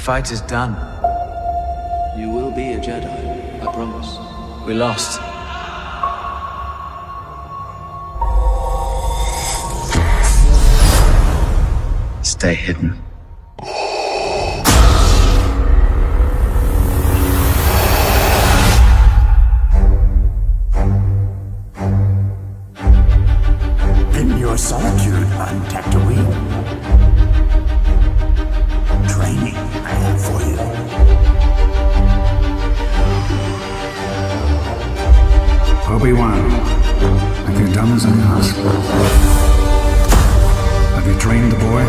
fight is done. You will be a Jedi, I promise. We lost. Stay hidden. In your solitude on Tatooine, training I have for you. Obi-Wan, have you done as I asked? Have you trained the boy?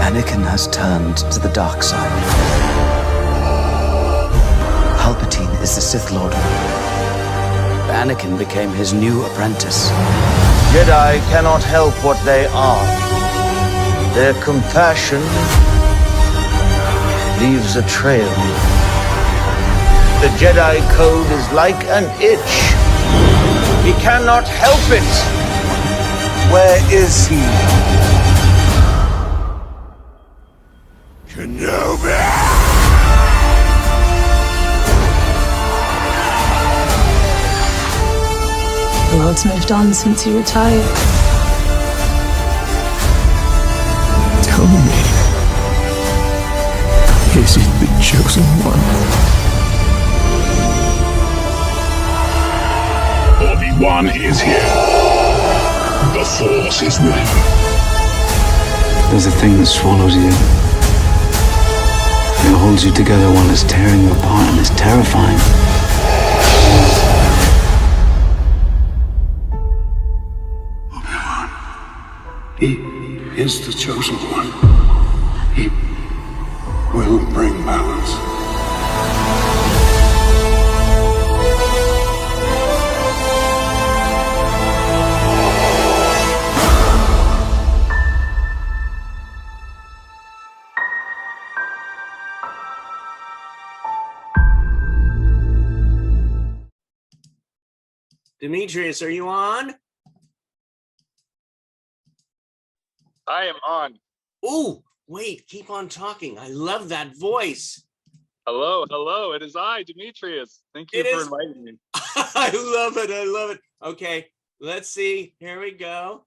Anakin has turned to the dark side. Palpatine is the Sith Lord. Anakin became his new apprentice. Jedi cannot help what they are. Their compassion leaves a trail. The Jedi code is like an itch. He cannot help it. Where is he? Kenobi! The world's moved on since you retired. Tell me, is he the chosen one? Obi-Wan is here. The Force is with him. There's a thing that swallows you. It holds you together while it's tearing you apart, and it's terrifying. Obi-Wan, he is the chosen one. He will bring balance. Dmitrious, are you on? I am on. Ooh, wait, keep on talking. I love that voice. Hello, hello. It is I, Dmitrious. Thank you for inviting me. I love it. I love it. Okay, let's see. Here we go.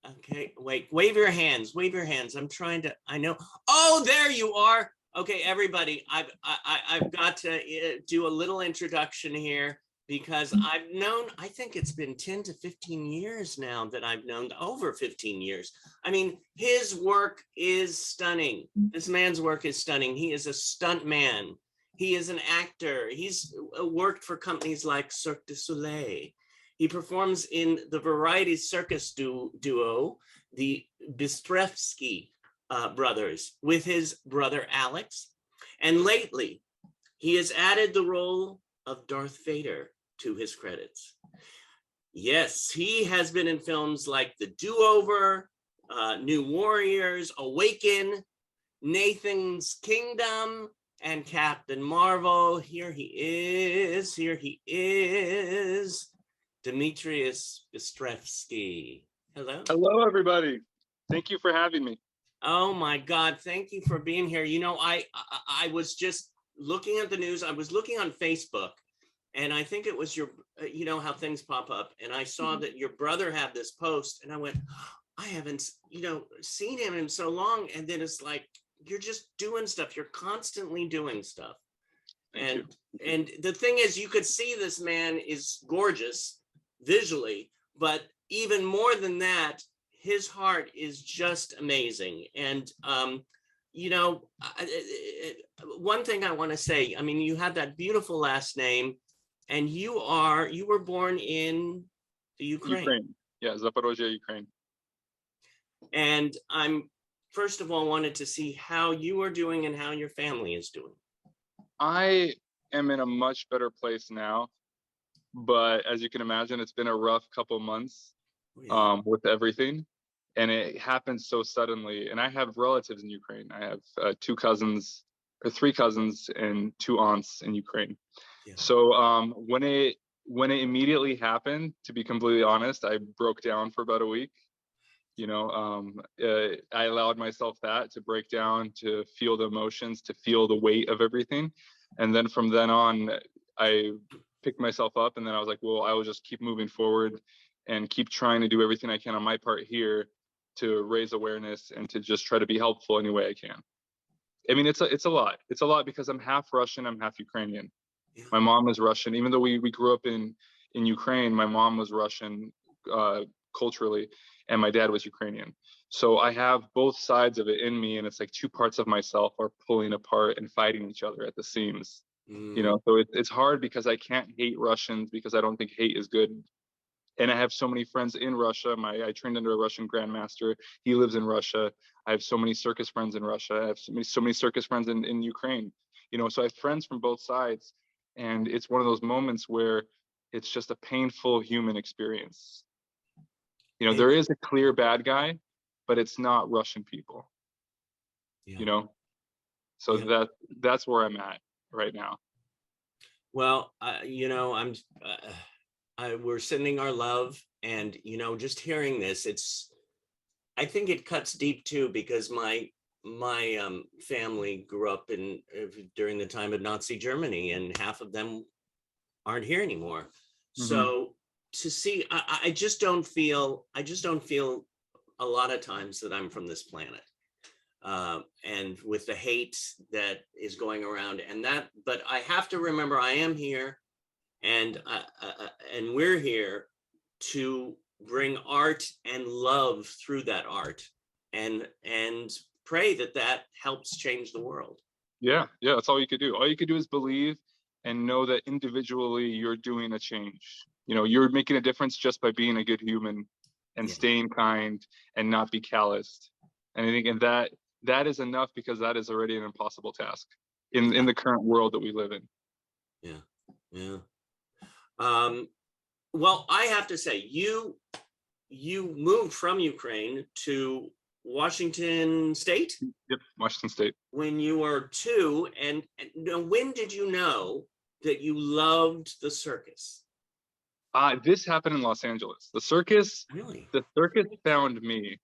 Okay, wait. Wave your hands. Wave your hands. I'm trying to. I know. Oh, there you are. Okay, everybody. I've got to do a little introduction here. Because I've known, I think it's been 10 to 15 years now that I've known, over 15 years. I mean, his work is stunning. This man's work is stunning. He is a stunt man. He is an actor. He's worked for companies like Cirque du Soleil. He performs in the variety circus duo, the Bistrevsky brothers, with his brother Alex. And lately, he has added the role of Darth Vader to his credits. Yes, he has been in films like The Do-Over, New Warriors, Awaken, Nathan's Kingdom, and Captain Marvel. Here he is. Dmitrious Bistrevsky. Hello. Hello, everybody. Thank you for having me. Oh my God, thank you for being here. You know, I was just looking at the news. I was looking on Facebook, and I think it was your, you know how things pop up, and I saw that your brother had this post, and I went, I haven't, seen him in so long. And then it's like, you're just doing stuff. You're constantly doing stuff. And the thing is, you could see this man is gorgeous visually, but even more than that, his heart is just amazing. And, one thing I want to say, I mean, you have that beautiful last name, and you were born in the Ukraine. Yeah, Zaporozhye, Ukraine. And I'm, first of all, wanted to see how you are doing and how your family is doing. I am in a much better place now, but as you can imagine, it's been a rough couple months with everything. And it happened so suddenly. And I have relatives in Ukraine. I have three cousins and two aunts in Ukraine. Yeah. So when it immediately happened, to be completely honest, I broke down for about a week. I allowed myself that to break down, to feel the emotions, to feel the weight of everything. And then from then on, I picked myself up, and then I was like, well, I will just keep moving forward and keep trying to do everything I can on my part here to raise awareness and to just try to be helpful any way I can. I mean, it's a lot. It's a lot because I'm half Russian, I'm half Ukrainian. Yeah. My mom is Russian. Even though we grew up in Ukraine, my mom was Russian culturally, and my dad was Ukrainian. So I have both sides of it in me, and it's like two parts of myself are pulling apart and fighting each other at the seams. So it's hard because I can't hate Russians because I don't think hate is good. And I have so many friends in Russia. I trained under a Russian grandmaster. He lives in Russia. I have so many circus friends in Russia. I have so many circus friends in Ukraine. So I have friends from both sides. And it's one of those moments where it's just a painful human experience. There is a clear bad guy, but it's not Russian people. Yeah. So that's where I'm at right now. Well, we're sending our love, and just hearing this, I think it cuts deep too, because my family grew up during the time of Nazi Germany, and half of them aren't here anymore. Mm-hmm. So to see, I just don't feel a lot of times that I'm from this planet. And with the hate that is going around, but I have to remember I am here, and we're here to bring art and love through that art, and pray that helps change the world. Yeah, that's all you could do. All you could do is believe and know that individually you're doing a change. You're making a difference just by being a good human and staying kind and not be calloused. And I think that is enough, because that is already an impossible task in the current world that we live in. Yeah. Well, I have to say, you moved from Ukraine to Washington State? Yep, Washington State. When you were 2, and when did you know that you loved the circus? This happened in Los Angeles. The circus found me.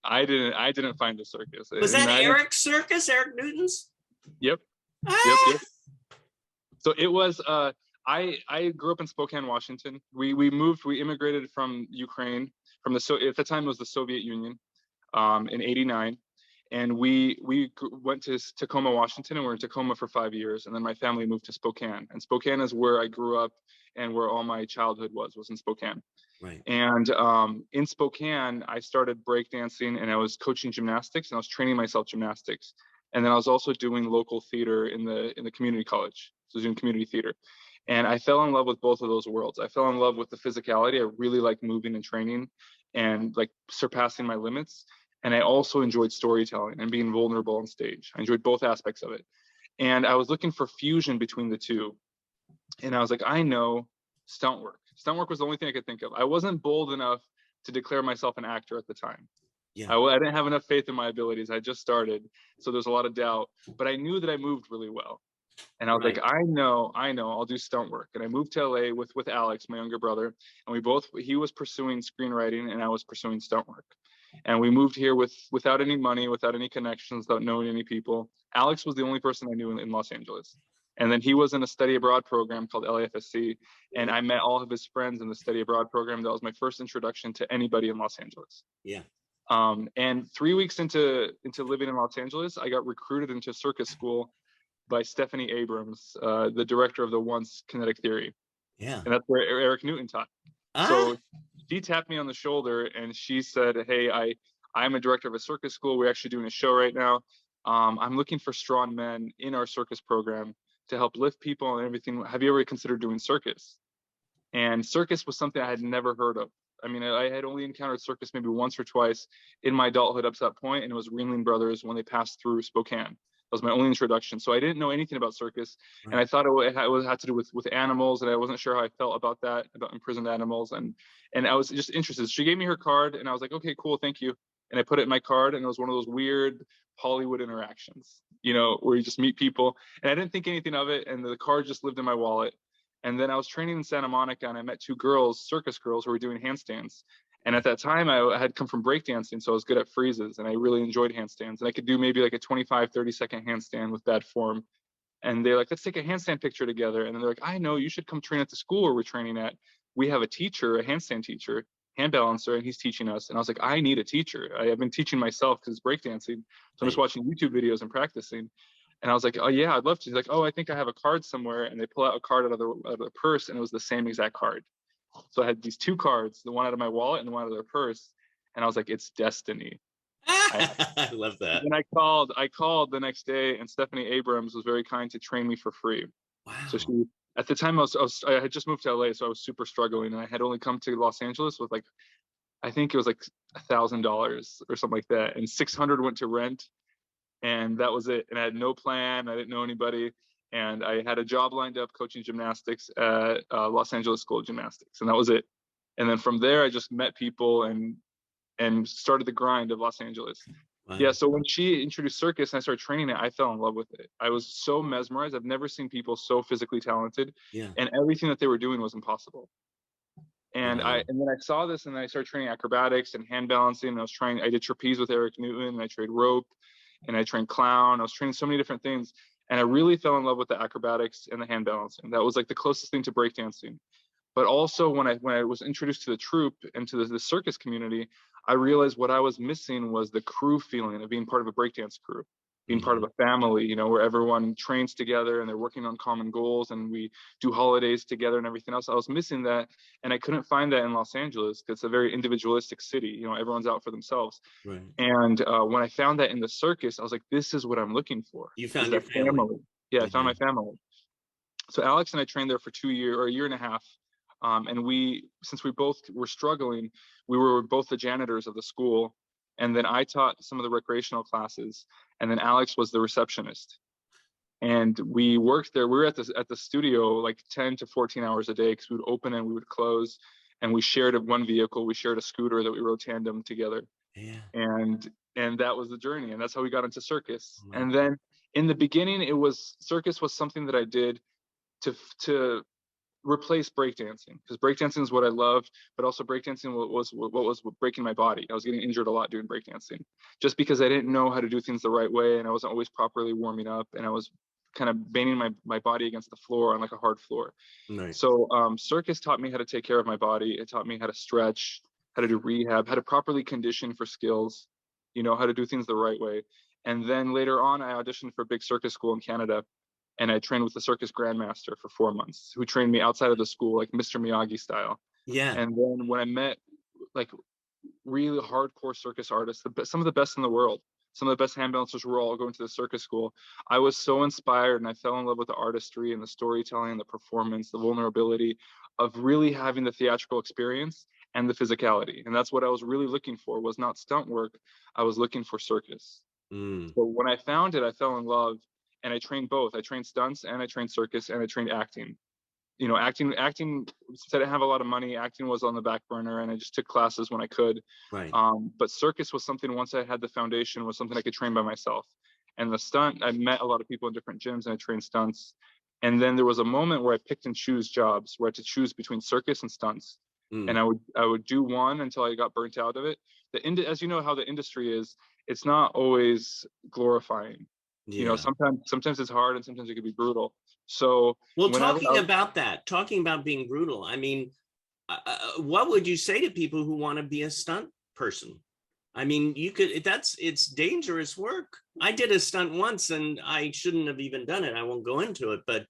I didn't find the circus. Was that Eric's circus, Eric Newton's? Yep. Ah! Yep. So it was I grew up in Spokane, Washington. We immigrated from Ukraine, at the time it was the Soviet Union, in '89. And we went to Tacoma, Washington, and we were in Tacoma for 5 years. And then my family moved to Spokane. And Spokane is where I grew up and where all my childhood was in Spokane. Right. And in Spokane, I started breakdancing, and I was coaching gymnastics, and I was training myself gymnastics. And then I was also doing local theater in the community college. So I was doing community theater. And I fell in love with both of those worlds. I fell in love with the physicality. I really like moving and training and like surpassing my limits. And I also enjoyed storytelling and being vulnerable on stage. I enjoyed both aspects of it. And I was looking for fusion between the two. And I was like, I know stunt work. Stunt work was the only thing I could think of. I wasn't bold enough to declare myself an actor at the time. Yeah. I didn't have enough faith in my abilities. I just started. So there's a lot of doubt. But I knew that I moved really well. And I was like, I know, I'll do stunt work. And I moved to LA with Alex, my younger brother. And he was pursuing screenwriting and I was pursuing stunt work. And we moved here without any money, without any connections, without knowing any people. Alex was the only person I knew in Los Angeles. And then he was in a study abroad program called LAFSC. And I met all of his friends in the study abroad program. That was my first introduction to anybody in Los Angeles. Yeah. And 3 weeks into living in Los Angeles, I got recruited into circus school by Stephanie Abrams, the director of the Once Kinetic Theory. Yeah. And that's where Eric Newton taught. So she tapped me on the shoulder and she said, hey, I'm a director of a circus school. We're actually doing a show right now. I'm looking for strong men in our circus program to help lift people and everything. Have you ever considered doing circus? And circus was something I had never heard of. I mean, I had only encountered circus maybe once or twice in my adulthood up to that point, and it was Ringling Brothers when they passed through Spokane. That was my only introduction. So I didn't know anything about circus. Right. And I thought it had to do with animals, and I wasn't sure how I felt about that, about imprisoned animals. And I was just interested. She gave me her card, and I was like, okay, cool, thank you. And I put it in my card, and it was one of those weird Hollywood interactions, where you just meet people. And I didn't think anything of it, and the card just lived in my wallet. And then I was training in Santa Monica, and I met two girls, circus girls, who were doing handstands. And at that time, I had come from breakdancing, so I was good at freezes, and I really enjoyed handstands. And I could do maybe like a 25, 30-second handstand with bad form. And they're like, let's take a handstand picture together. And then they're like, I know, you should come train at the school where we're training at. We have a teacher, a handstand teacher, hand balancer, and he's teaching us. And I was like, I need a teacher. I have been teaching myself because it's breakdancing. So I'm just watching YouTube videos and practicing. And I was like, oh yeah, I'd love to. He's like, oh, I think I have a card somewhere. And they pull out a card out of the purse, and it was the same exact card. So I had these two cards, the one out of my wallet and the one out of their purse. And I was like, it's destiny. I love that. And I called the next day, and Stephanie Abrams was very kind to train me for free. Wow. So she, at the time I had just moved to LA, so I was super struggling, and I had only come to Los Angeles with like, I think it was like $1,000 or something like that. And 600 went to rent, and that was it. And I had no plan. I didn't know anybody. And I had a job lined up coaching gymnastics at Los Angeles School of Gymnastics, and that was it. And then from there, I just met people and started the grind of Los Angeles. Wow. Yeah, so when she introduced circus and I started training it, I fell in love with it. I was so mesmerized. I've never seen people so physically talented, and everything that they were doing was impossible. And then I saw this, and then I started training acrobatics and hand balancing. And I did trapeze with Eric Newton, and I trained rope, and I trained clown. I was training so many different things. And I really fell in love with the acrobatics and the hand balancing. That was like the closest thing to breakdancing. But also when I was introduced to the troupe and to the circus community, I realized what I was missing was the crew feeling of being part of a breakdance crew, being part of a family, you know, where everyone trains together and they're working on common goals, and we do holidays together and everything else. I was missing that, and I couldn't find that in Los Angeles because it's a very individualistic city. You know, everyone's out for themselves. Right. And when I found that in the circus, I was like, this is what I'm looking for. You found your family. Yeah, I found my family. So Alex and I trained there for 2 years or a year and a half. And since we both were struggling, we were both the janitors of the school. And then I taught some of the recreational classes. And then Alex was the receptionist. And we worked there. We were at the studio like 10 to 14 hours a day, because we would open and we would close. And we shared one vehicle. We shared a scooter that we rode tandem together. Yeah. And that was the journey. And that's how we got into circus. Mm-hmm. And then in the beginning, circus was something that I did to replace breakdancing, because breakdancing is what I loved, but also breakdancing was what was breaking my body. I was getting injured a lot doing breakdancing, just because I didn't know how to do things the right way, and I wasn't always properly warming up, and I was kind of banging my body against the floor on like a hard floor. Nice. So circus taught me how to take care of my body. It taught me how to stretch, how to do rehab, how to properly condition for skills, you know, how to do things the right way. And then later on, I auditioned for a big circus school in Canada. And I trained with the circus grandmaster for 4 months, who trained me outside of the school, like Mr. Miyagi style. Yeah. And then when I met like really hardcore circus artists, some of the best in the world, some of the best hand balancers were all going to the circus school, I was so inspired, and I fell in love with the artistry and the storytelling and the performance, the vulnerability of really having the theatrical experience and the physicality. And that's what I was really looking for, was not stunt work. I was looking for circus. So when I found it, I fell in love. And I trained both. I trained stunts, and I trained circus, and I trained acting. You know, acting, since I didn't have a lot of money, acting was on the back burner, and I just took classes when I could. Right. But circus was something, once I had the foundation, was something I could train by myself. And the stunt, I met a lot of people in different gyms, and I trained stunts. And then there was a moment where I picked and choose jobs, where I had to choose between circus and stunts. And I would do one until I got burnt out of it. As you know how the industry is, it's not always glorifying. Yeah. You know, sometimes it's hard, and sometimes it could be brutal. So, well, talking about being brutal, I mean, what would you say to people who want to be a stunt person? I mean, it's dangerous work. I did a stunt once, and I shouldn't have even done it. I won't go into it, but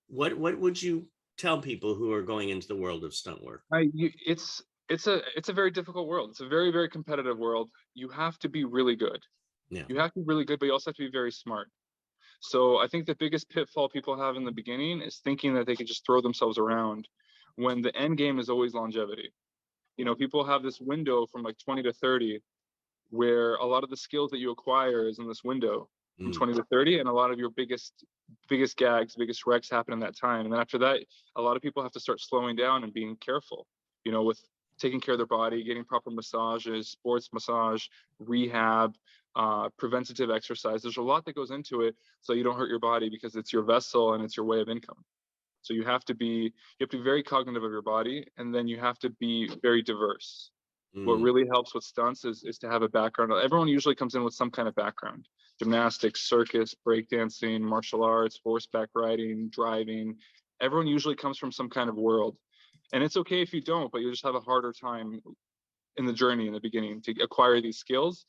what would you tell people who are going into the world of stunt work? It's a very difficult world. It's a very, very competitive world. You have to be really good. Yeah. You have to be really good, but you also have to be very smart. So I think the biggest pitfall people have in the beginning is thinking that they can just throw themselves around, when the end game is always longevity. You know, people have this window from like 20 to 30, where a lot of the skills that you acquire is in this window from 20 to 30, and a lot of your biggest gags, biggest wrecks happen in that time. And then after that, a lot of people have to start slowing down and being careful, you know, with taking care of their body, getting proper massages, sports massage, rehab, preventative exercise. There's a lot that goes into it, so you don't hurt your body, because it's your vessel and it's your way of income. So you have to be very cognitive of your body, and then you have to be very diverse. What really helps with stunts is to have a background. Everyone usually comes in with some kind of background: gymnastics, circus, breakdancing, martial arts, horseback riding, driving. Everyone usually comes from some kind of world. And it's okay if you don't, but you just have a harder time in the journey in the beginning to acquire these skills.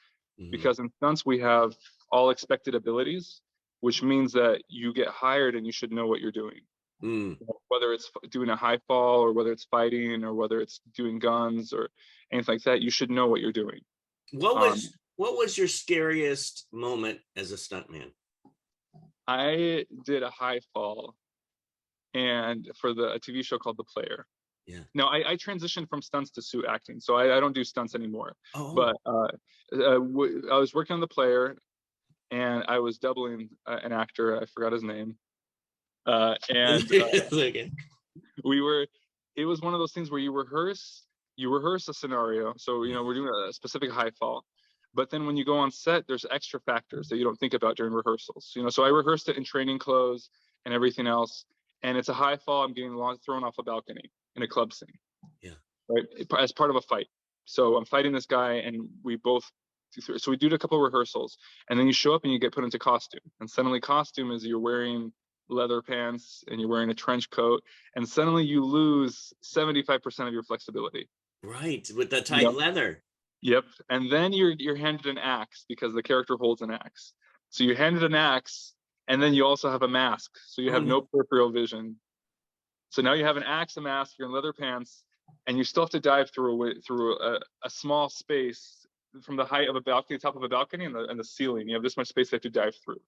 Because in stunts, we have all expected abilities, which means that you get hired and you should know what you're doing. Whether it's doing a high fall, or whether it's fighting, or whether it's doing guns or anything like that, you should know what you're doing. What was your scariest moment as a stuntman? I did a high fall, and for a TV show called The Player. Yeah. No, I transitioned from stunts to suit acting, so I don't do stunts anymore. Oh. But I was working on The Player, and I was doubling an actor. I forgot his name. And it was one of those things where you rehearse a scenario. So, we're doing a specific high fall, but then when you go on set, there's extra factors that you don't think about during rehearsals. So I rehearsed it in training clothes and everything else. And it's a high fall. I'm getting thrown off a balcony in a club scene. Yeah. Right. As part of a fight. So I'm fighting this guy, and we did a couple of rehearsals, and then you show up and you get put into costume. And suddenly costume is you're wearing leather pants and you're wearing a trench coat, and suddenly you lose 75% of your flexibility. Right, with the tight leather. Yep. And then you're handed an axe, because the character holds an axe. So you're handed an axe, and then you also have a mask, so you have no peripheral vision. So now you have an axe, a mask, you're in leather pants, and you still have to dive through a small space from the height of a balcony, top of a balcony, and the ceiling. You have this much space you have to dive through,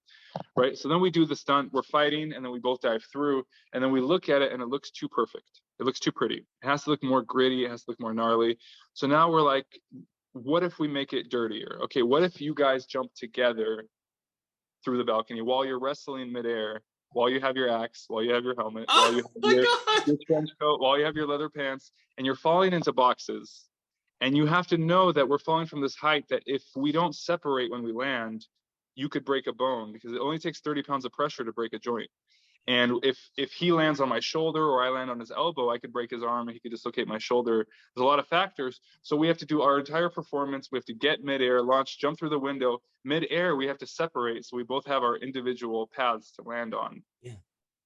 right? So then we do the stunt, we're fighting, and then we both dive through, and then we look at it, and it looks too perfect. It looks too pretty. It has to look more gritty. It has to look more gnarly. So now we're like, what if we make it dirtier? Okay, what if you guys jump together through the balcony while you're wrestling midair, while you have your axe, while you have your helmet, while you have your trench coat, while you have your leather pants, and you're falling into boxes. And you have to know that we're falling from this height, that if we don't separate when we land, you could break a bone, because it only takes 30 pounds of pressure to break a joint. And if he lands on my shoulder, or I land on his elbow, I could break his arm, and he could dislocate my shoulder. There's a lot of factors. So we have to do our entire performance. We have to get midair, launch, jump through the window. Midair, we have to separate, so we both have our individual paths to land on. Yeah.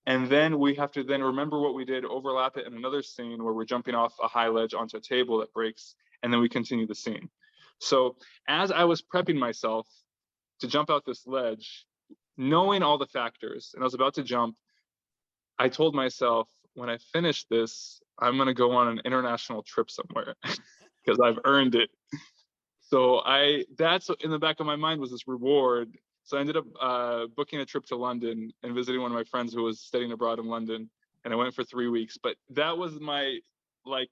And then we have to then remember what we did, overlap it in another scene where we're jumping off a high ledge onto a table that breaks, and then we continue the scene. So as I was prepping myself to jump out this ledge, knowing all the factors, and I was about to jump, I told myself, when I finish this, I'm going to go on an international trip somewhere, because I've earned it. So that's in the back of my mind, was this reward. So I ended up booking a trip to London and visiting one of my friends who was studying abroad in London, and I went for 3 weeks. But that was my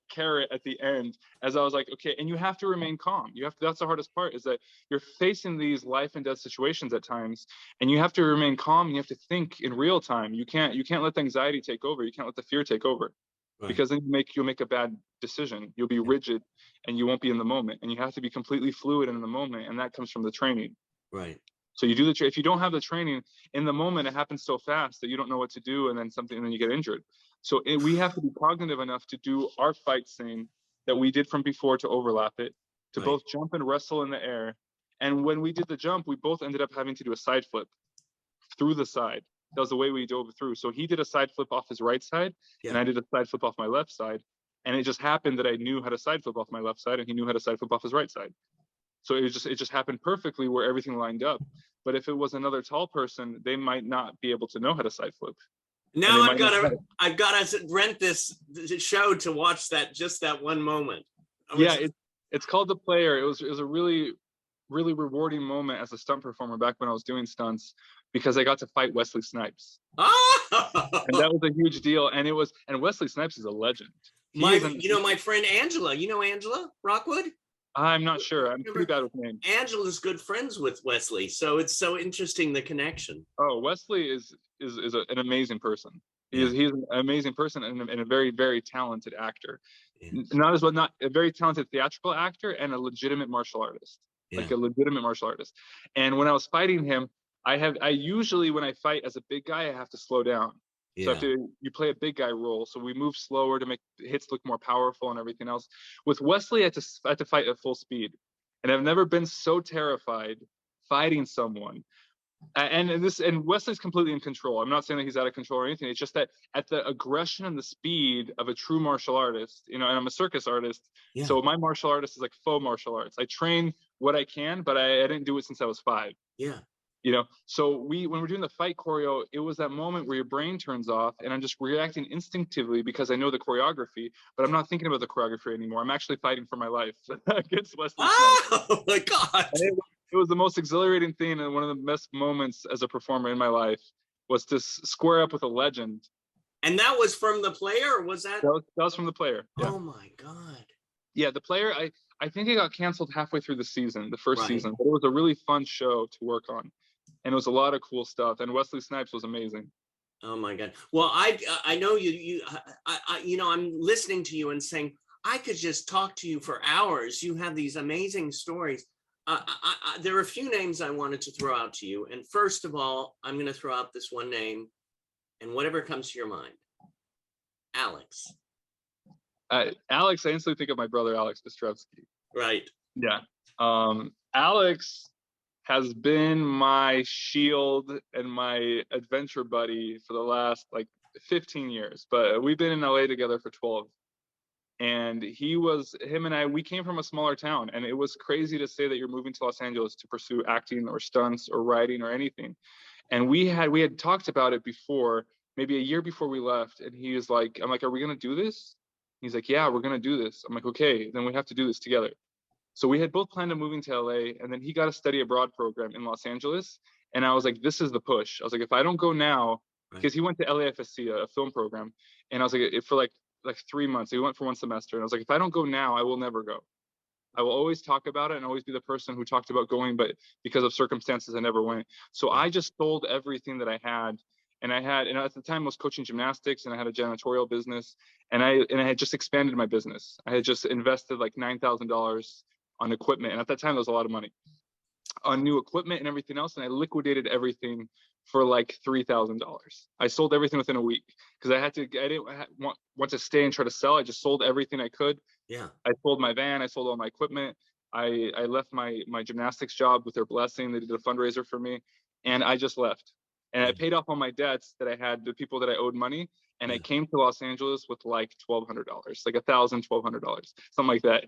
carrot at the end, as I was like, okay, and you have to remain calm. That's the hardest part, is that you're facing these life and death situations at times, and you have to remain calm. And you have to think in real time. You can't let the anxiety take over. You can't let the fear take over, right? Because then you'll make a bad decision. You'll be rigid, and you won't be in the moment. And you have to be completely fluid in the moment, and that comes from the training. Right. So you do if you don't have the training in the moment, it happens so fast that you don't know what to do, and then you get injured. So we have to be cognitive enough to do our fight scene that we did from before, to overlap it, to both jump and wrestle in the air. And when we did the jump, we both ended up having to do a side flip through the side. That was the way we dove through. So he did a side flip off his right side, and I did a side flip off my left side. And it just happened that I knew how to side flip off my left side, and he knew how to side flip off his right side. So it just happened perfectly, where everything lined up. But if it was another tall person, they might not be able to know how to side flip. Now I've got to rent this show to watch that one moment. It's called The Player. It was a really, really rewarding moment as a stunt performer back when I was doing stunts, because I got to fight Wesley Snipes. And that was a huge deal. And Wesley Snipes is a legend. My friend Angela. You know Angela Rockwood? I'm not sure. I'm pretty bad with names. Angela's good friends with Wesley, so it's so interesting, the connection. Oh, Wesley is an amazing person. He's an amazing person, and a very, very talented actor. Yeah. Not a very talented theatrical actor, and a legitimate martial artist. Like a legitimate martial artist. And when I was fighting him, I usually, when I fight as a big guy, I have to slow down. So Yeah. you play a big guy role. So we move slower to make hits look more powerful and everything else. With Wesley, I had to fight at full speed. And I've never been so terrified fighting someone. And Wesley's completely in control. I'm not saying that he's out of control or anything. It's just that at the aggression and the speed of a true martial artist, and I'm a circus artist. Yeah. So my martial artist is like faux martial arts. I train what I can, but I didn't do it since I was 5. Yeah. So when we're doing the fight choreo, it was that moment where your brain turns off and I'm just reacting instinctively because I know the choreography, but I'm not thinking about the choreography anymore. I'm actually fighting for my life against Wesley Snipes. Oh my God. It was the most exhilarating thing, and one of the best moments as a performer in my life was to square up with a legend. And that was from the player, or was that? That was from the player. Yeah. Oh my God. Yeah, the player, I think it got canceled halfway through the season, the first Right. season, but it was a really fun show to work on. And it was a lot of cool stuff. And Wesley Snipes was amazing. Oh my God. Well, I know I'm listening to you and saying, I could just talk to you for hours. You have these amazing stories. There are a few names I wanted to throw out to you. And first of all, I'm going to throw out this one name and whatever comes to your mind. Alex. Alex, I instantly think of my brother, Alex Bistrevsky. Right. Yeah. Alex has been my shield and my adventure buddy for the last like 15 years, but we've been in LA together for 12. And him and I, we came from a smaller town, and it was crazy to say that you're moving to Los Angeles to pursue acting or stunts or writing or anything. And we had talked about it before, maybe a year before we left. And he was like, I'm like, are we going to do this? He's like, yeah, we're going to do this. I'm like, okay, then we have to do this together. So we had both planned on moving to LA, and then he got a study abroad program in Los Angeles. And I was like, this is the push. I was like, if I don't go now, because he went to LAFSC, a film program. And I was like, for like 3 months, he went for 1 semester. And I was like, if I don't go now, I will never go. I will always talk about it and always be the person who talked about going, but because of circumstances, I never went. So I just sold everything that I had. And at the time I was coaching gymnastics, and I had a janitorial business, and I had just expanded my business. I had just invested like $9,000 on equipment. And at that time, that was a lot of money on new equipment and everything else. And I liquidated everything for like $3,000. I sold everything within a week because I didn't want to stay and try to sell. I just sold everything I could. Yeah. I sold my van. I sold all my equipment. I left my gymnastics job with their blessing. They did a fundraiser for me, and I just left. And I paid off all my debts that I had, the people that I owed money. And I came to Los Angeles with like $1,200, like $1,000, $1,200, something like that.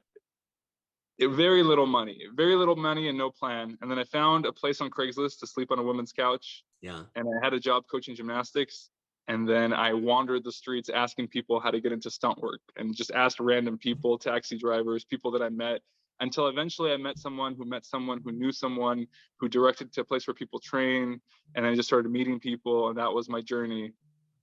Very little money and no plan. And then I found a place on Craigslist to sleep on a woman's couch. Yeah. And I had a job coaching gymnastics. And then I wandered the streets asking people how to get into stunt work, and just asked random people, taxi drivers, people that I met, until eventually I met someone who knew someone who directed to a place where people train. And I just started meeting people, and that was my journey.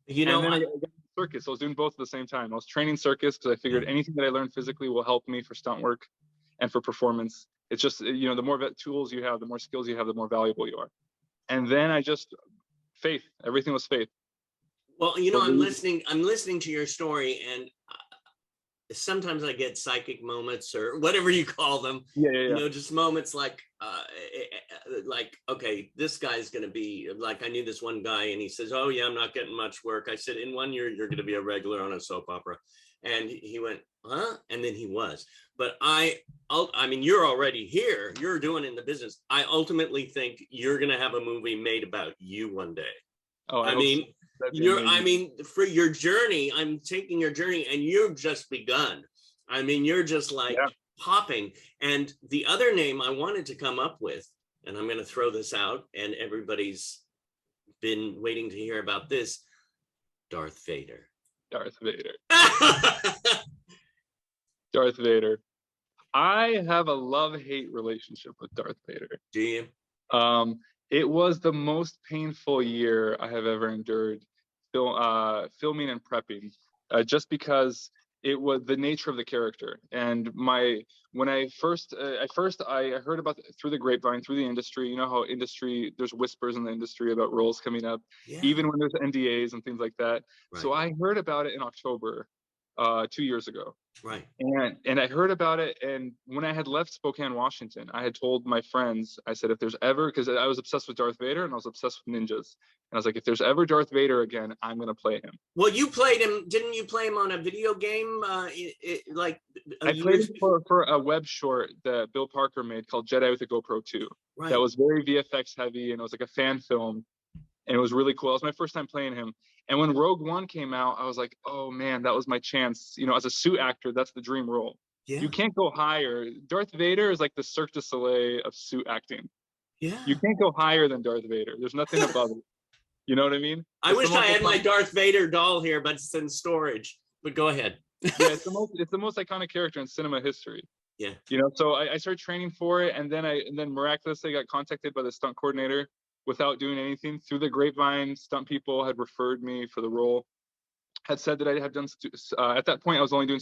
And then I got into circus. I was doing both at the same time. I was training circus because I figured anything that I learned physically will help me for stunt work and for performance. It's just, the more tools you have, the more skills you have, the more valuable you are. And then faith. Everything was faith. Well, I'm listening to your story, and sometimes I get psychic moments, or whatever you call them. Yeah. Just moments like, okay, this guy's going to be like, I knew this one guy, and he says, oh yeah, I'm not getting much work. I said, in 1 year, you're going to be a regular on a soap opera. And he went, huh? And then he was. But I mean, you're already here. You're doing it in the business. I ultimately think you're going to have a movie made about you one day. Oh, I mean, for your journey, I'm taking your journey, and you've just begun. I mean, you're just like popping. And the other name I wanted to come up with, and I'm going to throw this out, and everybody's been waiting to hear about this, Darth Vader. Darth Vader. I have a love-hate relationship with Darth Vader. Do you? It was the most painful year I have ever endured, filming and prepping, just because it was the nature of the character. And when I heard about through the grapevine, through the industry. You know how there's whispers in the industry about roles coming up, even when there's NDAs and things like that. Right. So I heard about it in October, 2 years ago. Right. And I heard about it, and when I had left Spokane, Washington, I had told my friends, I said, if there's ever, because I was obsessed with Darth Vader and I was obsessed with ninjas, and I was like, if there's ever Darth Vader again, I'm gonna play him. Well, you played him, didn't you play him on a video game? Like I played it for a web short that Bill Parker made called Jedi with a GoPro 2. Right. That was very VFX heavy, and it was like a fan film, and it was really cool. It was my first time playing him. And when Rogue One came out, I was like, oh man, that was my chance. You know, as a suit actor, that's the dream role. Yeah. You can't go higher. Darth Vader is like the Cirque du Soleil of suit acting. Yeah. You can't go higher than Darth Vader. There's nothing above it. You know what I mean? I wish I had my Darth Vader doll here, but it's in storage. But go ahead. Yeah, it's the most iconic character in cinema history. Yeah. You know, so I started training for it, and then miraculously got contacted by the stunt coordinator without doing anything. Through the grapevine, stunt people had referred me for the role, had said that I had done, at that point I was only doing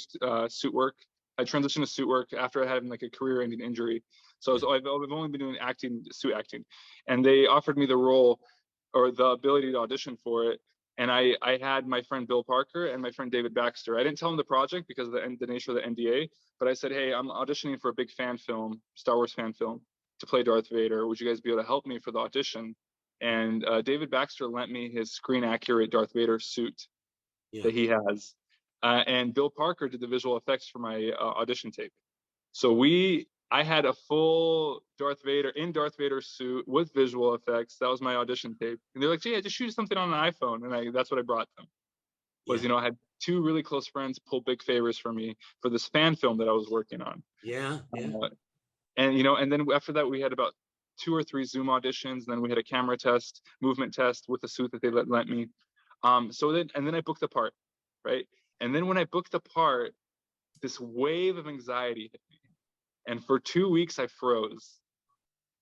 suit work. I transitioned to suit work after I had like a career-ending injury. So I've only been doing suit acting. And they offered me the role, or the ability to audition for it. And I had my friend Bill Parker and my friend David Baxter. I didn't tell them the project because of the nature of the NDA, but I said, hey, I'm auditioning for a big fan film, Star Wars fan film, to play Darth Vader. Would you guys be able to help me for the audition? And David Baxter lent me his screen accurate Darth Vader suit that he has. And Bill Parker did the visual effects for my audition tape. So I had a full Darth Vader suit with visual effects. That was my audition tape. And they're like, gee, I just shoot something on an iPhone. And that's what I brought them. You know, I had two really close friends pull big favors for me for this fan film that I was working on. Yeah. And, you know, and then after that, we had about 2 or 3 Zoom auditions. And then we had a camera test, movement test with the suit that they lent me. And then I booked the part, right? And then when I booked the part, this wave of anxiety hit me. And for 2 weeks, I froze.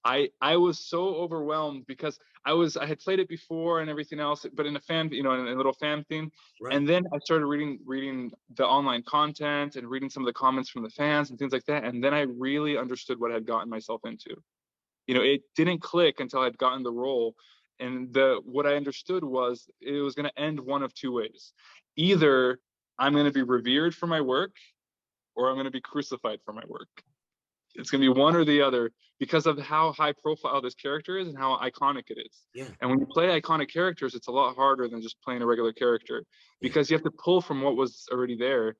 I was so overwhelmed because I had played it before and everything else, but in a fan, you know, in a little fan thing. Right. And then I started reading the online content and reading some of the comments from the fans and things like that. And then I really understood what I had gotten myself into. You know, it didn't click until I'd gotten the role. And what I understood was it was going to end one of 2 ways. Either I'm going to be revered for my work, or I'm going to be crucified for my work. It's going to be one or the other because of how high profile this character is and how iconic it is. Yeah. And when you play iconic characters, it's a lot harder than just playing a regular character because you have to pull from what was already there,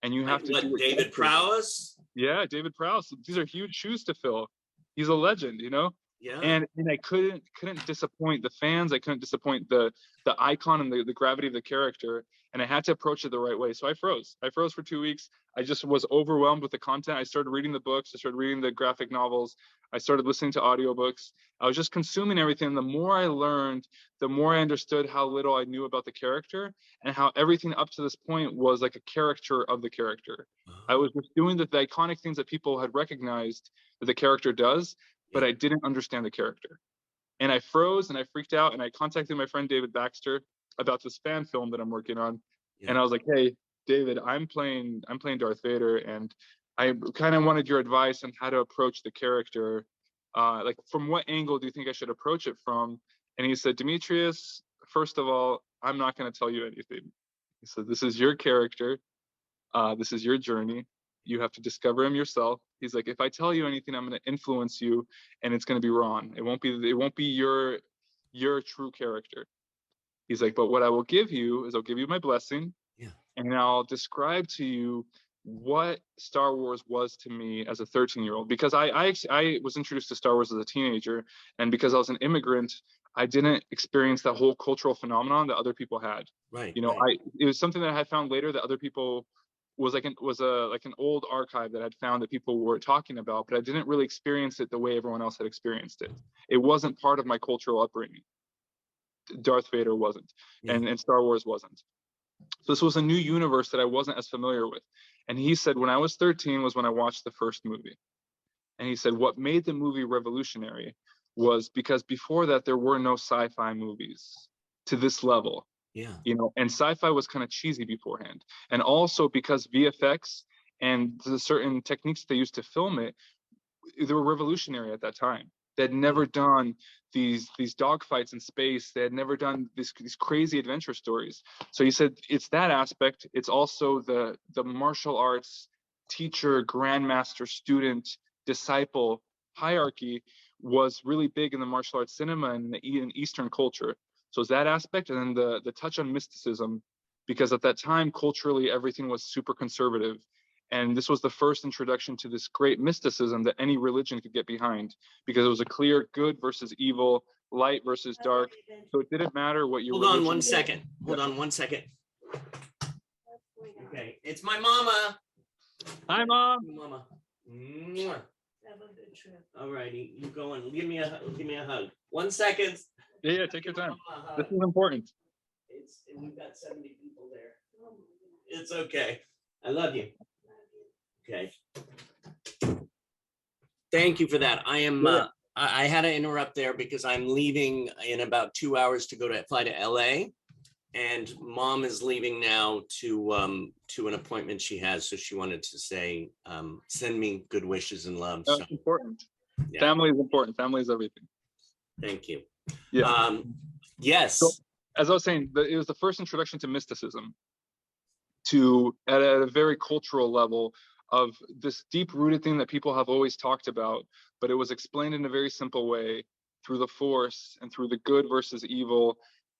and you have to do David Prowse. Yeah, David Prowse. These are huge shoes to fill. He's a legend, you know. Yeah. And I couldn't disappoint the fans. I couldn't disappoint the icon and the gravity of the character. And I had to approach it the right way. So I froze. I froze for 2 weeks. I just was overwhelmed with the content. I started reading the books. I started reading the graphic novels. I started listening to audiobooks. I was just consuming everything. The more I learned, the more I understood how little I knew about the character and how everything up to this point was like a caricature of the character. I was just doing the iconic things that people had recognized that the character does, but I didn't understand the character. And I froze and I freaked out, and I contacted my friend David Baxter about this fan film that I'm working on. Yeah. And I was like, hey, David, I'm playing Darth Vader, and I kind of wanted your advice on how to approach the character. Like, from what angle do you think I should approach it from? And he said, Dmitrious, first of all, I'm not going to tell you anything. He said, this is your character. This is your journey. You have to discover him yourself. He's like, if I tell you anything, I'm going to influence you, and it's going to be wrong. It won't be your true character. He's like, but what I will give you is I'll give you my blessing, and I'll describe to you what Star Wars was to me as a 13-year-old, because I was introduced to Star Wars as a teenager, and because I was an immigrant, I didn't experience that whole cultural phenomenon that other people had. Right. You know, right. It was something that I had found later that other people was like an old archive that I'd found that people were talking about, but I didn't really experience it the way everyone else had experienced it. It wasn't part of my cultural upbringing. Darth Vader wasn't, and Star Wars wasn't. So this was a new universe that I wasn't as familiar with. And he said, when I was 13 was when I watched the first movie. And he said, what made the movie revolutionary was because before that, there were no sci-fi movies to this level. Yeah. You know, and sci-fi was kind of cheesy beforehand. And also because VFX and the certain techniques they used to film it, they were revolutionary at that time. They had never done these dogfights in space. They had never done these crazy adventure stories. So he said it's that aspect. It's also the martial arts teacher, grandmaster, student, disciple hierarchy was really big in the martial arts cinema and in Eastern culture. So it's that aspect, and then the touch on mysticism, because at that time culturally everything was super conservative, and this was the first introduction to this great mysticism that any religion could get behind, because it was a clear good versus evil, light versus dark. So it didn't matter what your Hold on religion one was. second. Hold on one second. Okay, it's my mama. Hi, Mom. Mama. Mwah. All righty, you go and give me a hug. 1 second. Yeah, take your time. Mama a This hug. is important. We've got 70 people there. It's okay. I love you. Okay. Thank you for that. I am. I had to interrupt there because I'm leaving in about 2 hours to fly to LA, and Mom is leaving now to an appointment she has. So she wanted to say, send me good wishes and love. That's So, important. yeah. Family is important. Family is everything. Thank you. Yeah. Yes. So, as I was saying, it was the first introduction to mysticism, at a very cultural level, of this deep-rooted thing that people have always talked about, but it was explained in a very simple way through the Force and through the good versus evil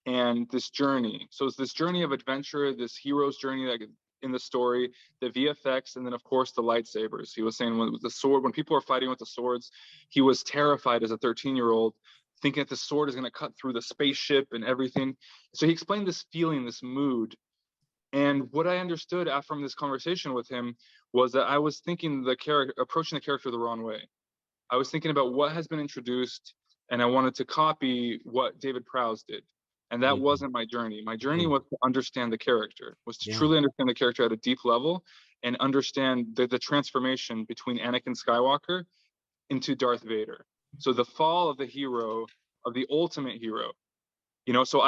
and this journey. So it's this journey of adventure, this hero's journey that in the story, the VFX, and then of course the lightsabers. He was saying when people are fighting with the swords, he was terrified as a 13-year-old, thinking that the sword is going to cut through the spaceship and everything. So he explained this feeling, this mood. And what I understood from this conversation with him was that I was thinking approaching the character the wrong way. I was thinking about what has been introduced, and I wanted to copy what David Prowse did. And that wasn't my journey. My journey was to understand the character, was to truly understand the character at a deep level and understand the transformation between Anakin Skywalker into Darth Vader. So the fall of the hero, of the ultimate hero. So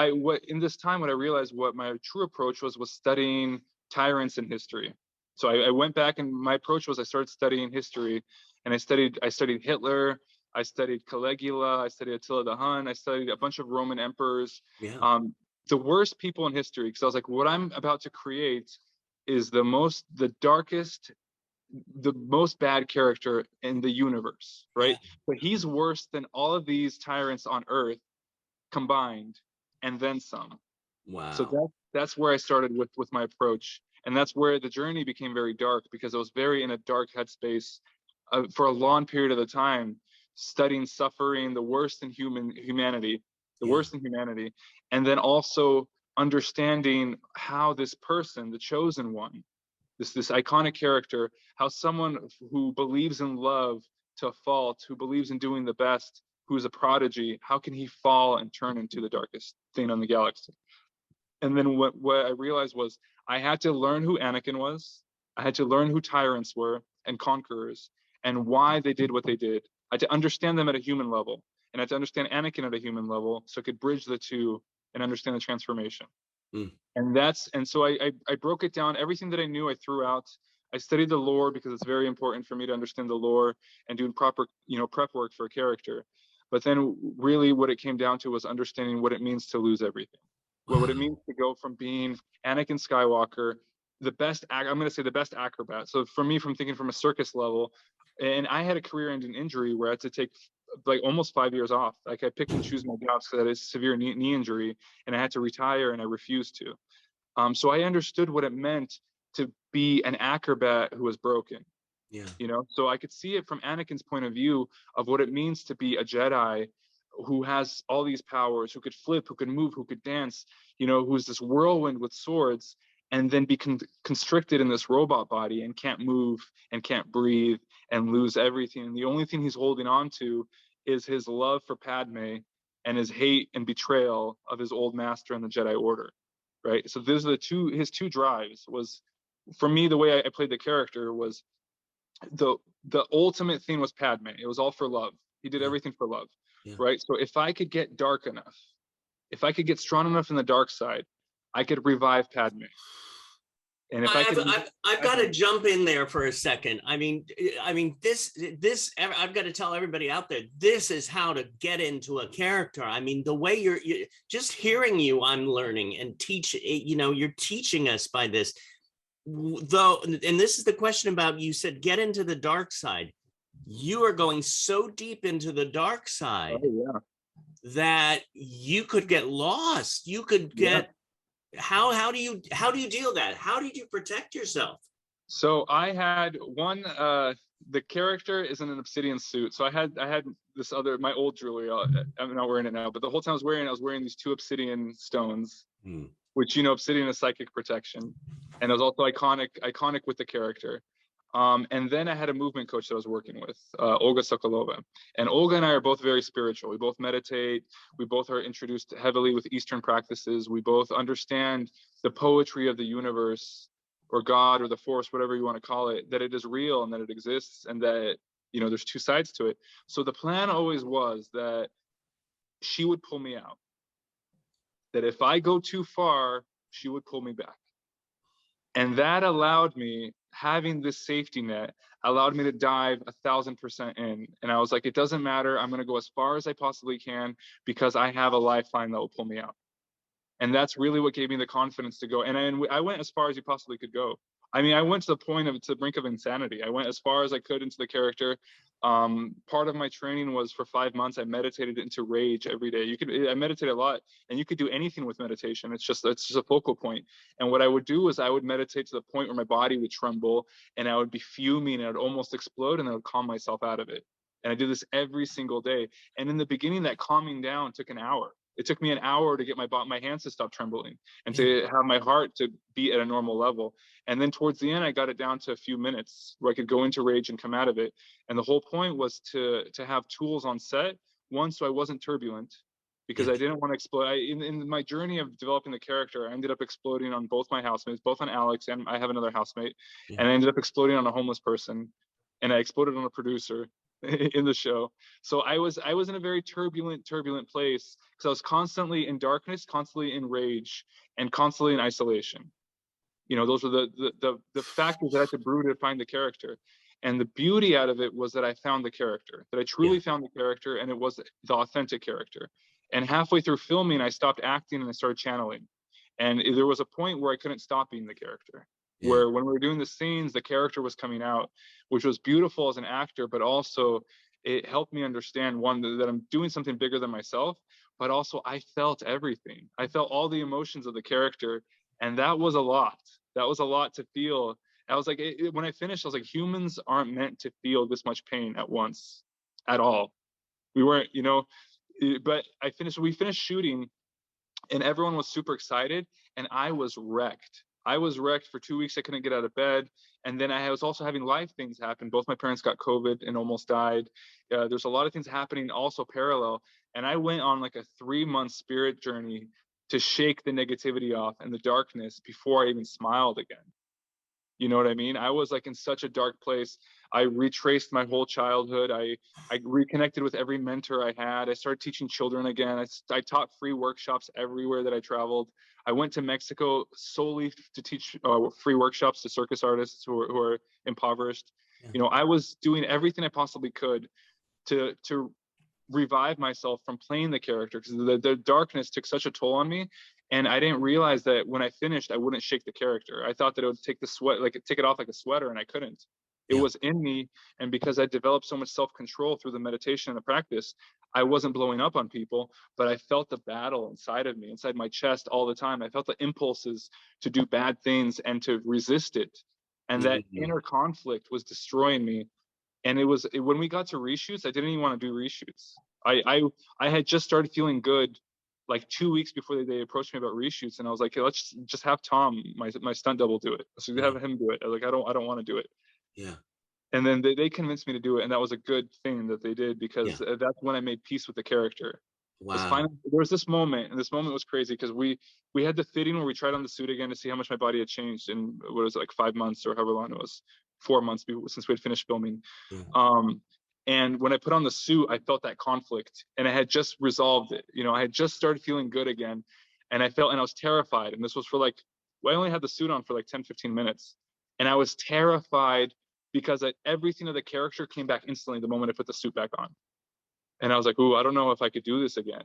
in this time, what I realized, what my true approach was studying tyrants in history. So I went back, and my approach was I started studying history, and I studied Hitler, I studied Caligula, I studied Attila the Hun, I studied a bunch of Roman emperors, the worst people in history, because I was like, what I'm about to create is the darkest, the most bad character in the universe, right? But he's worse than all of these tyrants on Earth combined, and then some. Wow. So that's where I started with my approach, and that's where the journey became very dark, because I was very in a dark headspace for a long period of the time, studying suffering, the worst in humanity, and then also understanding how this person, the chosen one, this iconic character, how someone who believes in love to a fault, who believes in doing the best, who's a prodigy, how can he fall and turn into the darkest thing on the galaxy? And then what I realized was I had to learn who Anakin was. I had to learn who tyrants were and conquerors and why they did what they did. I had to understand them at a human level, and I had to understand Anakin at a human level, so I could bridge the two and understand the transformation. And so I broke it down. Everything that I knew, I threw out. I studied the lore because it's very important for me to understand the lore and doing proper, prep work for a character. But then really what it came down to was understanding what it means to lose everything. What it means to go from being Anakin Skywalker, I'm going to say the best acrobat. So for me, from thinking from a circus level, and I had a career-ending injury where I had to take like almost 5 years off. Like I picked and choose my jobs because I had a severe knee injury, and I had to retire, and I refused to. So I understood what it meant to be an acrobat who was broken. So I could see it from Anakin's point of view of what it means to be a Jedi who has all these powers, who could flip, who could move, who could dance, who's this whirlwind with swords, and then be constricted in this robot body and can't move and can't breathe and lose everything. And the only thing he's holding on to is his love for Padme and his hate and betrayal of his old master and the Jedi Order, right? So those are his two drives. Was, for me, the way I played the character was the ultimate thing was Padme. It was all for love. He did everything for love, right? So if I could get dark enough, if I could get strong enough in the dark side, I could revive Padme. And if I could, I've got to jump in there for a second. I mean, this, I've got to tell everybody out there, this is how to get into a character. I mean, the way you're just hearing you, I'm learning and you're teaching us by this. Though, and this is the question about, you said, get into the dark side. You are going so deep into the dark side that you could get lost. You could get, how do you deal that? How did you protect yourself? So I had one, the character is in an obsidian suit. So I had this other, my old jewelry, I'm not wearing it now, but the whole time I was wearing these 2 obsidian stones, which, obsidian is psychic protection. And it was also iconic with the character. And then I had a movement coach that I was working with, Olga Sokolova. And Olga and I are both very spiritual. We both meditate. We both are introduced heavily with Eastern practices. We both understand the poetry of the universe, or God, or the force, whatever you want to call it, that it is real and that it exists, and that, there's 2 sides to it. So the plan always was that she would pull me out. That if I go too far, she would pull me back. And that allowed me, having this safety net, allowed me to dive 1,000% in. And I was like, it doesn't matter. I'm going to go as far as I possibly can because I have a lifeline that will pull me out. And that's really what gave me the confidence to go. And I went as far as you possibly could go. I mean, I went to the brink of insanity. I went as far as I could into the character. Part of my training was for 5 months, I meditated into rage every day. I meditate a lot, and you could do anything with meditation. It's just a focal point. And what I would do is I would meditate to the point where my body would tremble, and I would be fuming, and I would almost explode, and I would calm myself out of it. And I did this every single day. And in the beginning, that calming down took an hour. It took me an hour to get my hands to stop trembling and to have my heart to beat at a normal level. And then towards the end, I got it down to a few minutes where I could go into rage and come out of it. And the whole point was to have tools on set, one, so I wasn't turbulent, because I didn't want to explode. In my journey of developing the character, I ended up exploding on both my housemates, both on Alex, and I have another housemate. And I ended up exploding on a homeless person, and I exploded on a producer in the show. So I was in a very turbulent place, because I was constantly in darkness, constantly in rage, and constantly in isolation. Those were the factors that I had to brew to find the character. And the beauty out of it was that I found the character, that I truly found the character, and it was the authentic character. And halfway through filming, I stopped acting and I started channeling. And there was a point where I couldn't stop being the character. Where when we were doing the scenes, the character was coming out, which was beautiful as an actor, but also it helped me understand, one, that I'm doing something bigger than myself, but also I felt everything. I felt all the emotions of the character, and that was a lot. That was a lot to feel. I was like, when I finished, I was like, humans aren't meant to feel this much pain at once, at all. We weren't, but we finished shooting, and everyone was super excited, and I was wrecked. I was wrecked for 2 weeks. I couldn't get out of bed. And then I was also having life things happen. Both my parents got COVID and almost died. There's a lot of things happening also parallel. And I went on like a 3-month spirit journey to shake the negativity off and the darkness before I even smiled again. You know what I mean? I was like in such a dark place. I retraced my whole childhood. I reconnected with every mentor I had. I started teaching children again. I taught free workshops everywhere that I traveled. I went to Mexico solely to teach free workshops to circus artists who are impoverished. I was doing everything I possibly could to revive myself from playing the character, because the darkness took such a toll on me. And I didn't realize that when I finished, I wouldn't shake the character. I thought that it would take take it off like a sweater, and I couldn't. It was in me. And because I developed so much self-control through the meditation and the practice, I wasn't blowing up on people, but I felt the battle inside of me, inside my chest all the time. I felt the impulses to do bad things and to resist it. And that inner conflict was destroying me. And when we got to reshoots, I didn't even want to do reshoots. I had just started feeling good like 2 weeks before they approached me about reshoots, and I was like, hey, let's just have Tom, my stunt double, do it. So have him do it. I was like, I don't want to do it. Yeah. And then they convinced me to do it, and that was a good thing that they did, because that's when I made peace with the character. Wow. Finally, there was this moment, and this moment was crazy, because we had the fitting where we tried on the suit again to see how much my body had changed in, what was it, like 5 months or however long it was, 4 months since we had finished filming. And when I put on the suit, I felt that conflict, and I had just resolved it. I had just started feeling good again, and I was terrified. And this was for like Well, I only had the suit on for like 10, 15 minutes. And I was terrified because everything of the character came back instantly the moment I put the suit back on. And I was like, ooh, I don't know if I could do this again.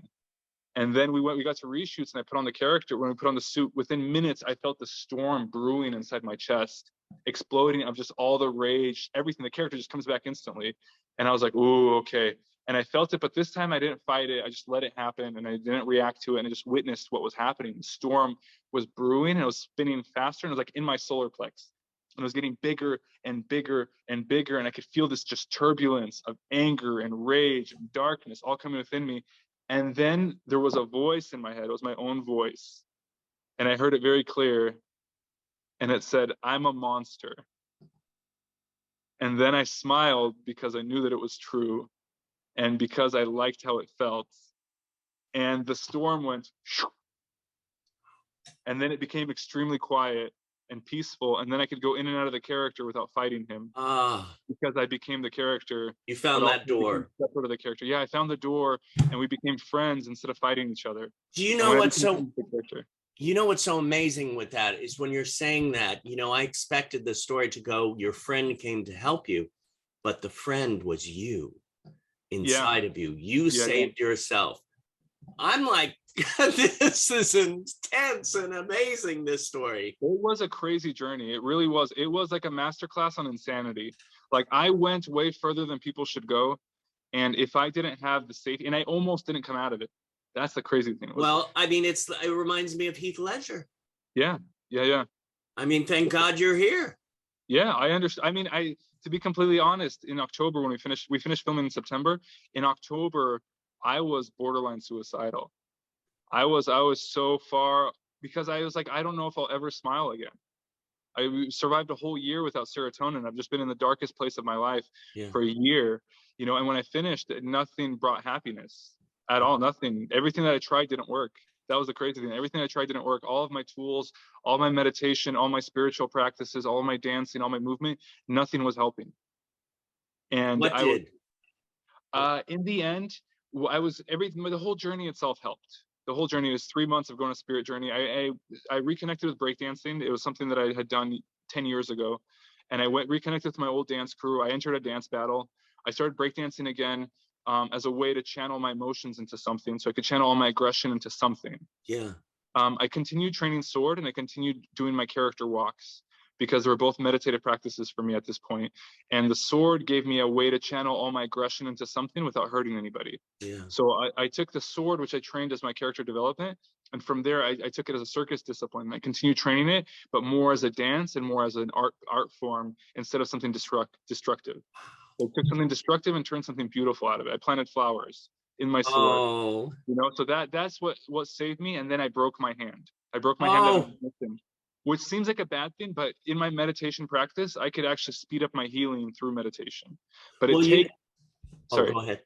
And then we got to reshoots and I put on the character. When we put on the suit, within minutes, I felt the storm brewing inside my chest, exploding of just all the rage, everything. The character just comes back instantly. And I was like, ooh, okay. And I felt it, but this time I didn't fight it. I just let it happen and I didn't react to it. And I just witnessed what was happening. The storm was brewing and it was spinning faster. And it was like in my solar plex. And it was getting bigger and bigger and bigger. And I could feel this just turbulence of anger and rage and darkness all coming within me. And then there was a voice in my head. It was my own voice. And I heard it very clear. And it said, I'm a monster. And then I smiled because I knew that it was true. And because I liked how it felt. And the storm went, shoo, and then it became extremely quiet and peaceful. And then I could go in and out of the character without fighting him. Because I became the character. You found that door. Separate of the character. Yeah, I found the door and we became friends instead of fighting each other. Do you know what's so... You know what's so amazing with that is when you're saying that, you know, I expected the story to go, your friend came to help you, but the friend was you. Inside of you. You saved yourself. I'm like, this is intense and amazing, this story. It was a crazy journey. It really was. It was like a masterclass on insanity. Like I went way further than people should go. And if I didn't have the safety, and I almost didn't come out of it. That's the crazy thing. Well, I mean, it reminds me of Heath Ledger. Yeah. I mean, thank God you're here. Yeah, I understand. I mean, to be completely honest, in October when we finished filming in September. In October, I was borderline suicidal. I was so far because I was like, I don't know if I'll ever smile again. I survived a whole year without serotonin. I've just been in the darkest place of my life for a year, you know. And when I finished, nothing brought happiness at all. Nothing. Everything that I tried didn't work. That was the crazy thing. Everything I tried didn't work. All of my tools, all my meditation, all my spiritual practices, all my dancing, all my movement, nothing was helping. And what did? In the end, the whole journey itself helped. The whole journey was 3 months of going on a spirit journey. I reconnected with breakdancing. It was something that I had done 10 years ago. And I reconnected with my old dance crew. I entered a dance battle. I started breakdancing again. As a way to channel my emotions into something, so I could channel all my aggression into something. Yeah. I continued training sword and I continued doing my character walks because they were both meditative practices for me at this point. And the sword gave me a way to channel all my aggression into something without hurting anybody. Yeah. So I took the sword, which I trained as my character development. And from there, I took it as a circus discipline. I continued training it, but more as a dance and more as an art form instead of something destructive. I took something destructive and turned something beautiful out of it. I planted flowers in my sword, you know. So that's what saved me. And then I broke my hand. I broke my hand, which seems like a bad thing, but in my meditation practice, I could actually speed up my healing through meditation. But go ahead.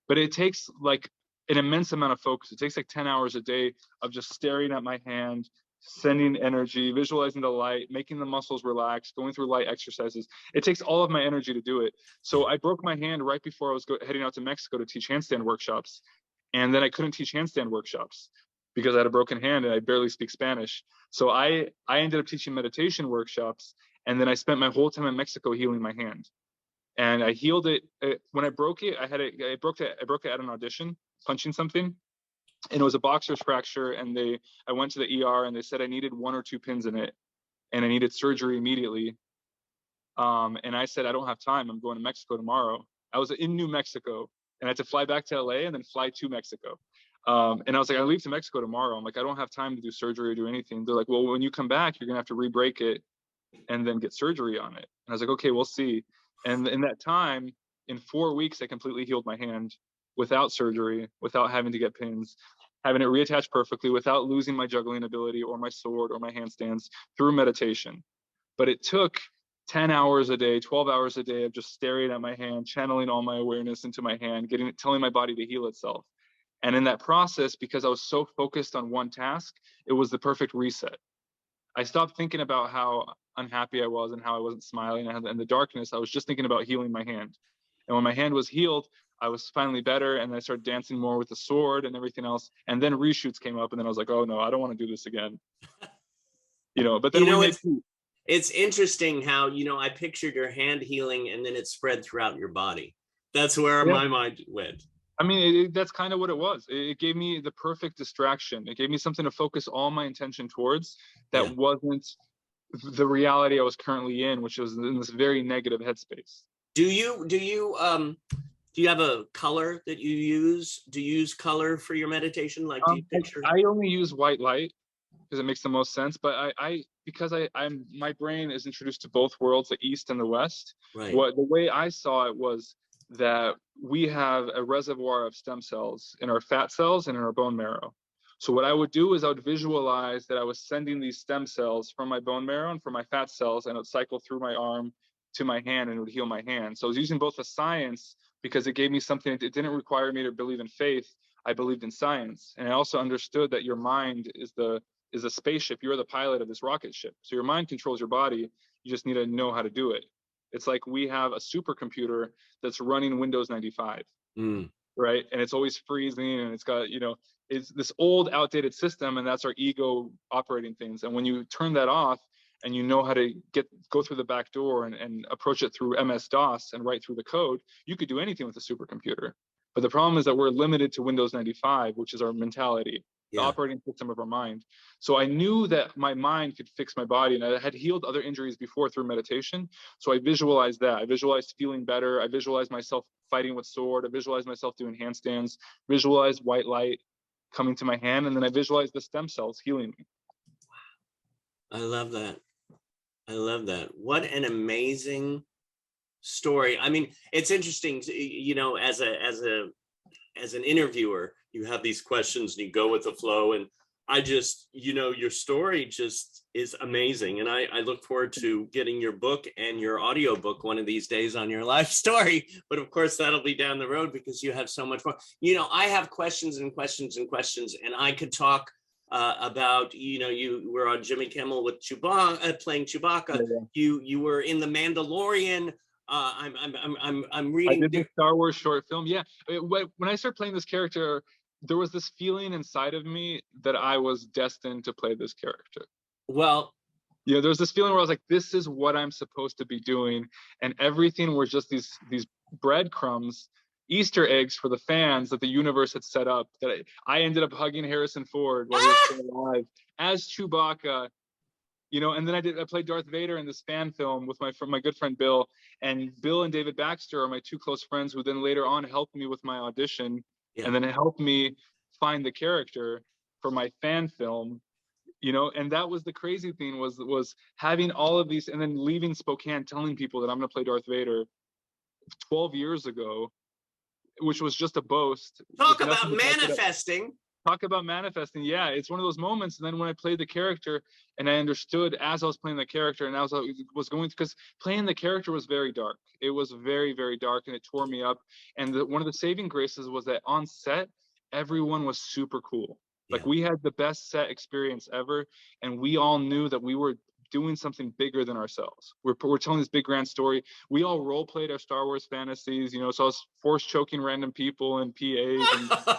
But it takes like an immense amount of focus. It takes like 10 hours a day of just staring at my hand, sending energy, visualizing the light, making the muscles relax, going through light exercises. It takes all of my energy to do it. So I broke my hand right before I was heading out to Mexico to teach handstand workshops. And then I couldn't teach handstand workshops because I had a broken hand and I barely speak Spanish. So I ended up teaching meditation workshops. And then I spent my whole time in Mexico healing my hand. And I healed it. When I broke it, I broke it at an audition, punching something. And it was a boxer's fracture, and I went to the ER and they said I needed 1 or 2 pins in it and I needed surgery immediately. And I said, I don't have time. I'm going to Mexico tomorrow. I was in New Mexico and I had to fly back to LA and then fly to Mexico. And I was like, I leave to Mexico tomorrow. I'm like, I don't have time to do surgery or do anything. They're like, well, when you come back, you're going to have to re-break it and then get surgery on it. And I was like, okay, we'll see. And in that time, in 4 weeks, I completely healed my hand without surgery, without having to get pins, having it reattached perfectly, without losing my juggling ability or my sword or my handstands through meditation. But it took 10 hours a day, 12 hours a day of just staring at my hand, channeling all my awareness into my hand, telling my body to heal itself. And in that process, because I was so focused on one task, it was the perfect reset. I stopped thinking about how unhappy I was and how I wasn't smiling and the darkness. I was just thinking about healing my hand. And when my hand was healed, I was finally better, and I started dancing more with the sword and everything else. And then reshoots came up, and then I was like, oh no, I don't want to do this again. But then we made it's interesting how, I pictured your hand healing and then it spread throughout your body. That's where my mind went. I mean, that's kind of what it was. It gave me the perfect distraction. It gave me something to focus all my attention towards that wasn't the reality I was currently in, which was in this very negative headspace. Do you have a color that you use? Do you use color for your meditation? Like, do you picture? I only use white light because it makes the most sense. But because my brain is introduced to both worlds, the East and the West. Right. The way I saw it was that we have a reservoir of stem cells in our fat cells and in our bone marrow. So what I would do is I would visualize that I was sending these stem cells from my bone marrow and from my fat cells, and it would cycle through my arm to my hand and it would heal my hand. So I was using both the science because it gave me something. It didn't require me to believe in faith. I believed in science. And I also understood that your mind is a spaceship. You're the pilot of this rocket ship. So your mind controls your body. You just need to know how to do it. It's like we have a supercomputer that's running Windows 95, right? And it's always freezing, and it's got, it's this old, outdated system, and that's our ego operating things. And when you turn that off and you know how to go through the back door and approach it through MS-DOS and write through the code, you could do anything with a supercomputer. But the problem is that we're limited to Windows 95, which is our mentality, the operating system of our mind. So I knew that my mind could fix my body, and I had healed other injuries before through meditation. So I visualized that. I visualized feeling better. I visualized myself fighting with sword. I visualized myself doing handstands, visualized white light coming to my hand, and then I visualized the stem cells healing me. I love that. I love that. What an amazing story. I mean, it's interesting, as an interviewer, you have these questions and you go with the flow, and I just, your story just is amazing. And I look forward to getting your book and your audiobook one of these days on your life story. But of course, that'll be down the road because you have so much more. I have questions and questions and questions, and I could talk about, you were on Jimmy Kimmel with Chewbacca, playing Chewbacca. Yeah. You were in The Mandalorian. I'm reading. I did the Star Wars short film. Yeah. When I started playing this character, there was this feeling inside of me that I was destined to play this character. Well, there was this feeling where I was like, this is what I'm supposed to be doing. And everything were just these breadcrumbs, Easter eggs for the fans that the universe had set up, that I ended up hugging Harrison Ford while he was still alive as Chewbacca. And then I played Darth Vader in this fan film with my good friend Bill, and Bill and David Baxter are my two close friends who then later on helped me with my audition, and then it helped me find the character for my fan film, and that was the crazy thing was having all of these, and then leaving Spokane telling people that I'm going to play Darth Vader 12 years ago, which was just a boast. Talk about manifesting. Talk about manifesting. Yeah, it's one of those moments. And then when I played the character and I understood as I was playing the character, and as I was going, because playing the character was very dark. It was very, very dark, and it tore me up. And one of the saving graces was that on set, everyone was super cool. Like we had the best set experience ever. And we all knew that we were doing something bigger than ourselves. We're telling this big grand story. We all role played our Star Wars fantasies, so I was force choking random people and PAs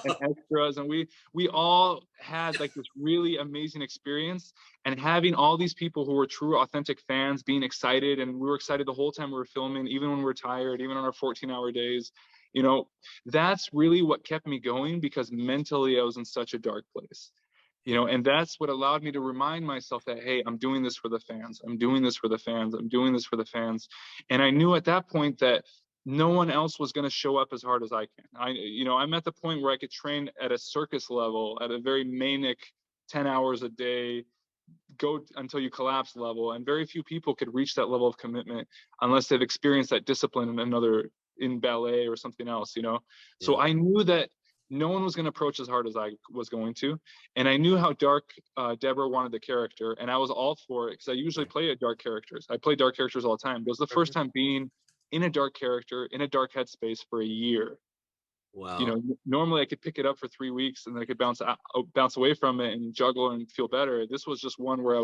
and extras, and we all had like this really amazing experience. And having all these people who were true, authentic fans being excited, and we were excited the whole time we were filming, even when we were tired, even on our 14-hour days. That's really what kept me going, because mentally I was in such a dark place. And that's what allowed me to remind myself that, hey, I'm doing this for the fans. I'm doing this for the fans. I'm doing this for the fans. And I knew at that point that no one else was going to show up as hard as I can. I'm at the point where I could train at a circus level, at a very manic 10 hours a day, go until you collapse level. And very few people could reach that level of commitment unless they've experienced that discipline in ballet or something else, So I knew that no one was going to approach as hard as I was going to. And I knew how dark Deborah wanted the character. And I was all for it, because I usually play dark characters. I play dark characters all the time. It was the first time being in a dark character, in a dark headspace for a year. Wow. Normally I could pick it up for 3 weeks and then I could bounce away from it and juggle and feel better. This was just one where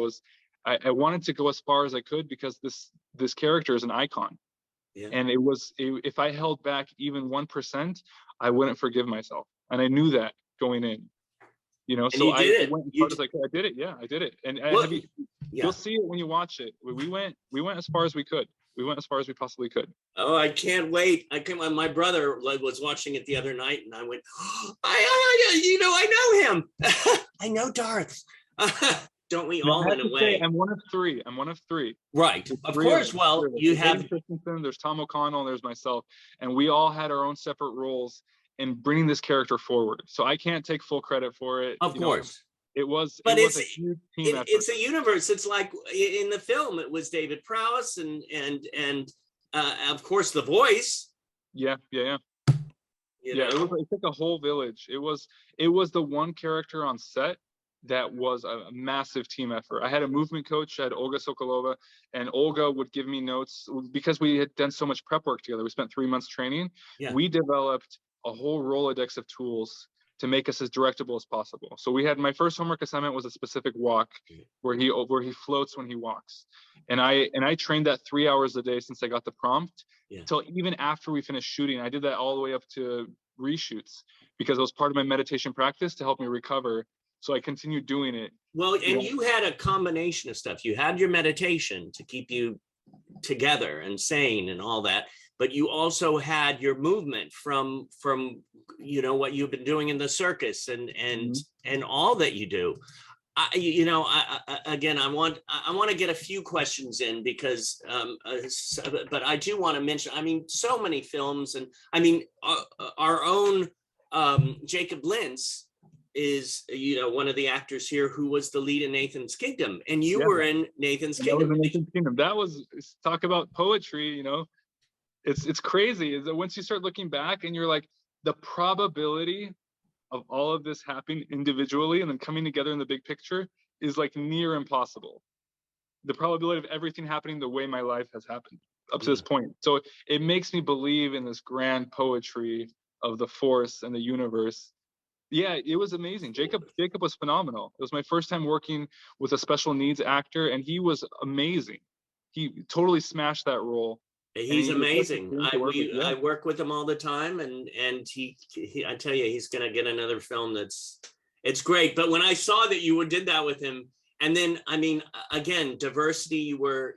I wanted to go as far as I could, because this character is an icon. Yeah. And if I held back even 1%, I wouldn't forgive myself. And I knew that going in, And so you did I went as hard as I could. I did it. Yeah, I did it. And Yeah. You'll see it when you watch it. We went as far as we could. We went as far as we possibly could. Oh, I can't wait. My brother was watching it the other night, and I went, I know him. I know Darth. Don't we all, in a way? I'm one of three. I'm one of three. Right. Of course. Well, you have Hayden Christensen, there's Tom O'Connell, there's myself, and we all had our own separate roles in bringing this character forward. So I can't take full credit for it. Of course. It was But a huge team effort. It's a universe. It's like in the film, it was David Prowse and of course the voice. Yeah. You know? It took a whole village. It was the one character on set that was a massive team effort. I had a movement coach, I had Olga Sokolova, and Olga would give me notes because we had done so much prep work together. We spent 3 months training. Yeah. We developed a whole Rolodex of tools to make us as directable as possible. So we had, my first homework assignment was a specific walk where he floats when he walks. And I trained that 3 hours a day since I got the prompt till even after we finished shooting. I did that all the way up to reshoots because it was part of my meditation practice to help me recover. So I continued doing it. Well, and you had a combination of stuff. You had your meditation to keep you together and sane and all that, but you also had your movement from what you've been doing in the circus and all that you do. I want to get a few questions in because, but I do want to mention, so many films, and our own Jacob Lentz is one of the actors here who was the lead in Nathan's Kingdom, and you were in Nathan's Kingdom. That was, talk about poetry. It's crazy is that once you start looking back and you're like, the probability of all of this happening individually and then coming together in the big picture is like near impossible. The probability of everything happening the way my life has happened up to this point. So it makes me believe in this grand poetry of the force and the universe. Yeah, it was amazing. Jacob was phenomenal. It was my first time working with a special needs actor, and he was amazing. He totally smashed that role. He's amazing. I work with him all the time, and he I tell you, he's gonna get another film it's great. But when I saw that you did that with him, and then again, diversity, you were,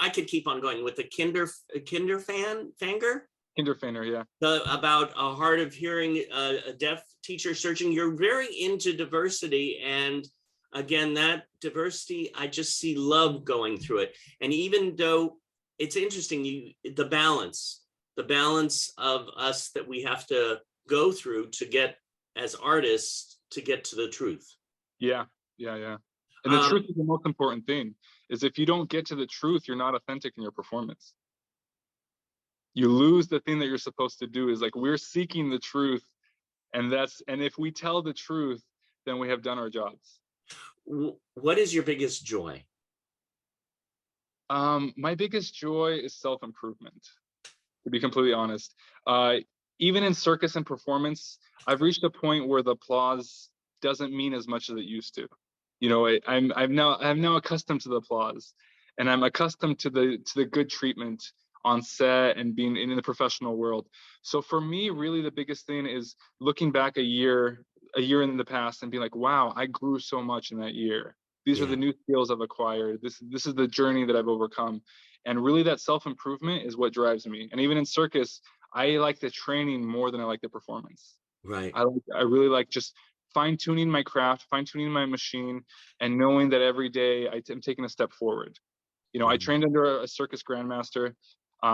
I could keep on going with the Kinderfanger, yeah. About a hard of hearing, a deaf teacher searching. You're very into diversity, and again, that diversity, I just see love going through it. And even though it's interesting, the balance of us that we have to go through to get, as artists, to get to the truth. Yeah. And the truth is the most important thing. Is if you don't get to the truth, you're not authentic in your performance. You lose the thing that you're supposed to do. Is like, we're seeking the truth, and if we tell the truth, then we have done our jobs. What is your biggest joy? My biggest joy is self-improvement, to be completely honest. Even in circus and performance, I've reached a point where the applause doesn't mean as much as it used to. I'm now accustomed to the applause, and I'm accustomed to the good treatment on set and being in the professional world. So for me, really the biggest thing is looking back a year in the past and being like, wow, I grew so much in that year. These are the new skills I've acquired. This is the journey that I've overcome. And really that self-improvement is what drives me. And even in circus, I like the training more than I like the performance. Right. I really like just fine-tuning my craft, fine-tuning my machine, and knowing that every day I'm taking a step forward. I trained under a circus grandmaster,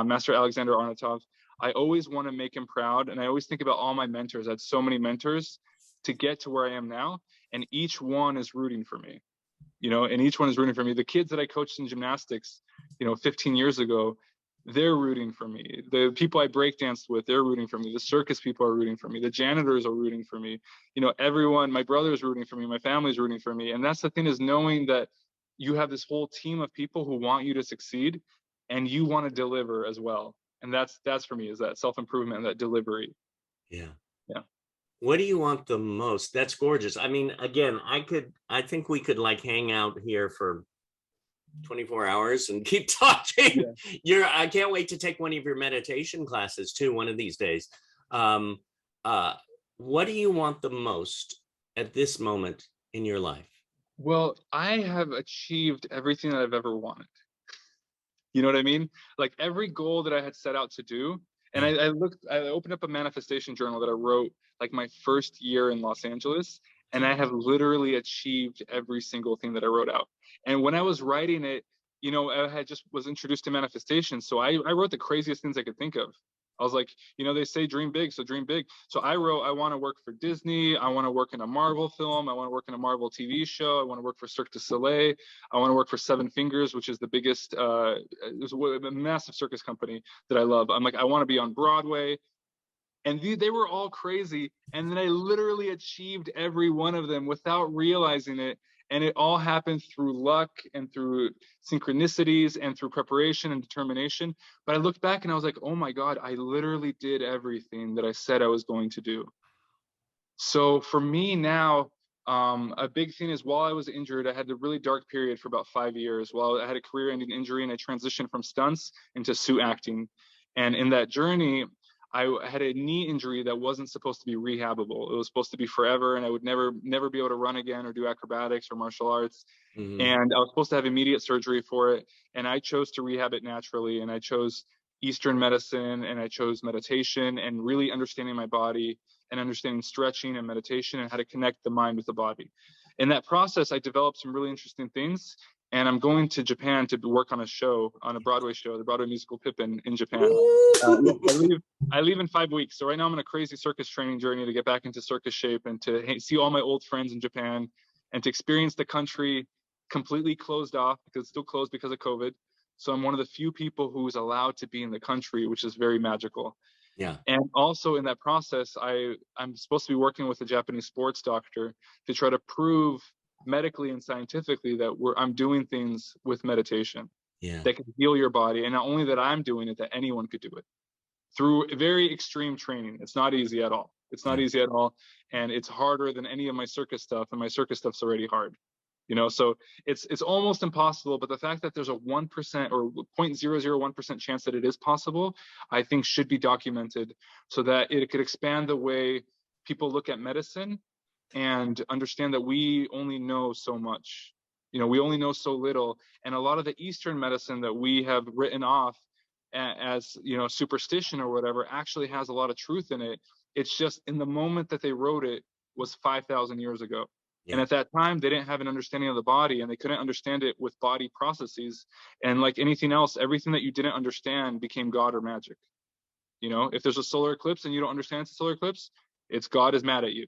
Master Alexander Arnatov. I always want to make him proud. And I always think about all my mentors. I had so many mentors to get to where I am now. And each one is rooting for me. And each one is rooting for me. The kids that I coached in gymnastics, 15 years ago, they're rooting for me. The people I breakdanced with, they're rooting for me. The circus people are rooting for me. The janitors are rooting for me. Everyone, my brother's rooting for me. My family's rooting for me. And that's the thing, is knowing that you have this whole team of people who want you to succeed, and you want to deliver as well. And that's for me, is that self-improvement and that delivery. Yeah. What do you want the most? That's gorgeous. Again, I think we could hang out here for 24 hours and keep talking. Yeah. I can't wait to take one of your meditation classes too, one of these days. What do you want the most at this moment in your life? Well, I have achieved everything that I've ever wanted. You know what I mean? Like every goal that I had set out to do. And I opened up a manifestation journal that I wrote like my first year in Los Angeles. And I have literally achieved every single thing that I wrote out. And when I was writing it, you know, I had just was introduced to manifestation. So I wrote the craziest things I could think of. I was like, you know, they say dream big, so dream big. So I wrote, I want to work for Disney. I want to work in a Marvel film. I want to work in a Marvel TV show. I want to work for Cirque du Soleil. I want to work for Seven Fingers, which is the biggest, there's a massive circus company that I love. I'm like, I want to be on Broadway. And they were all crazy. And then I literally achieved every one of them without realizing it. And it all happened through luck and through synchronicities and through preparation and determination. But I looked back and I was like, oh my God, I literally did everything that I said I was going to do. So for me now, a big thing is while I was injured, I had a really dark period for about 5 years. While I had a career-ending injury and I transitioned from stunts into suit acting. And in that journey, I had a knee injury that wasn't supposed to be rehabable. It was supposed to be forever, and I would never be able to run again or do acrobatics or martial arts. And I was supposed to have immediate surgery for it, and I chose to rehab it naturally. And I chose Eastern medicine, and I chose meditation, and really understanding my body and understanding stretching and meditation and how to connect the mind with the body. In that process, I developed some really interesting things. And I'm going to Japan to work on a show, on a Broadway show, the Broadway musical Pippin in Japan. I leave in 5 weeks. So right now I'm on a crazy circus training journey to get back into circus shape and to see all my old friends in Japan and to experience the country completely closed off, because it's still closed because of COVID. So I'm one of the few people who's allowed to be in the country, which is very magical. Yeah. And also in that process, I'm supposed to be working with a Japanese sports doctor to try to prove medically and scientifically that I'm doing things with meditation that can heal your body. And not only that I'm doing it, that anyone could do it through very extreme training. It's not easy at all. It's not easy at all. And it's harder than any of my circus stuff. And my circus stuff's already hard. You know, so it's almost impossible. But the fact that there's a 1% or 0.001% chance that it is possible, I think should be documented so that it could expand the way people look at medicine and understand that we only know so much. You know, we only know so little. And a lot of the Eastern medicine that we have written off as, you know, superstition or whatever actually has a lot of truth in it. It's just in the moment that they wrote it was 5,000 years ago. And at that time, they didn't have an understanding of the body, and they couldn't understand it with body processes. And like anything else, everything that you didn't understand became God or magic. You know, if there's a solar eclipse and you don't understand it's a solar eclipse, it's God is mad at you.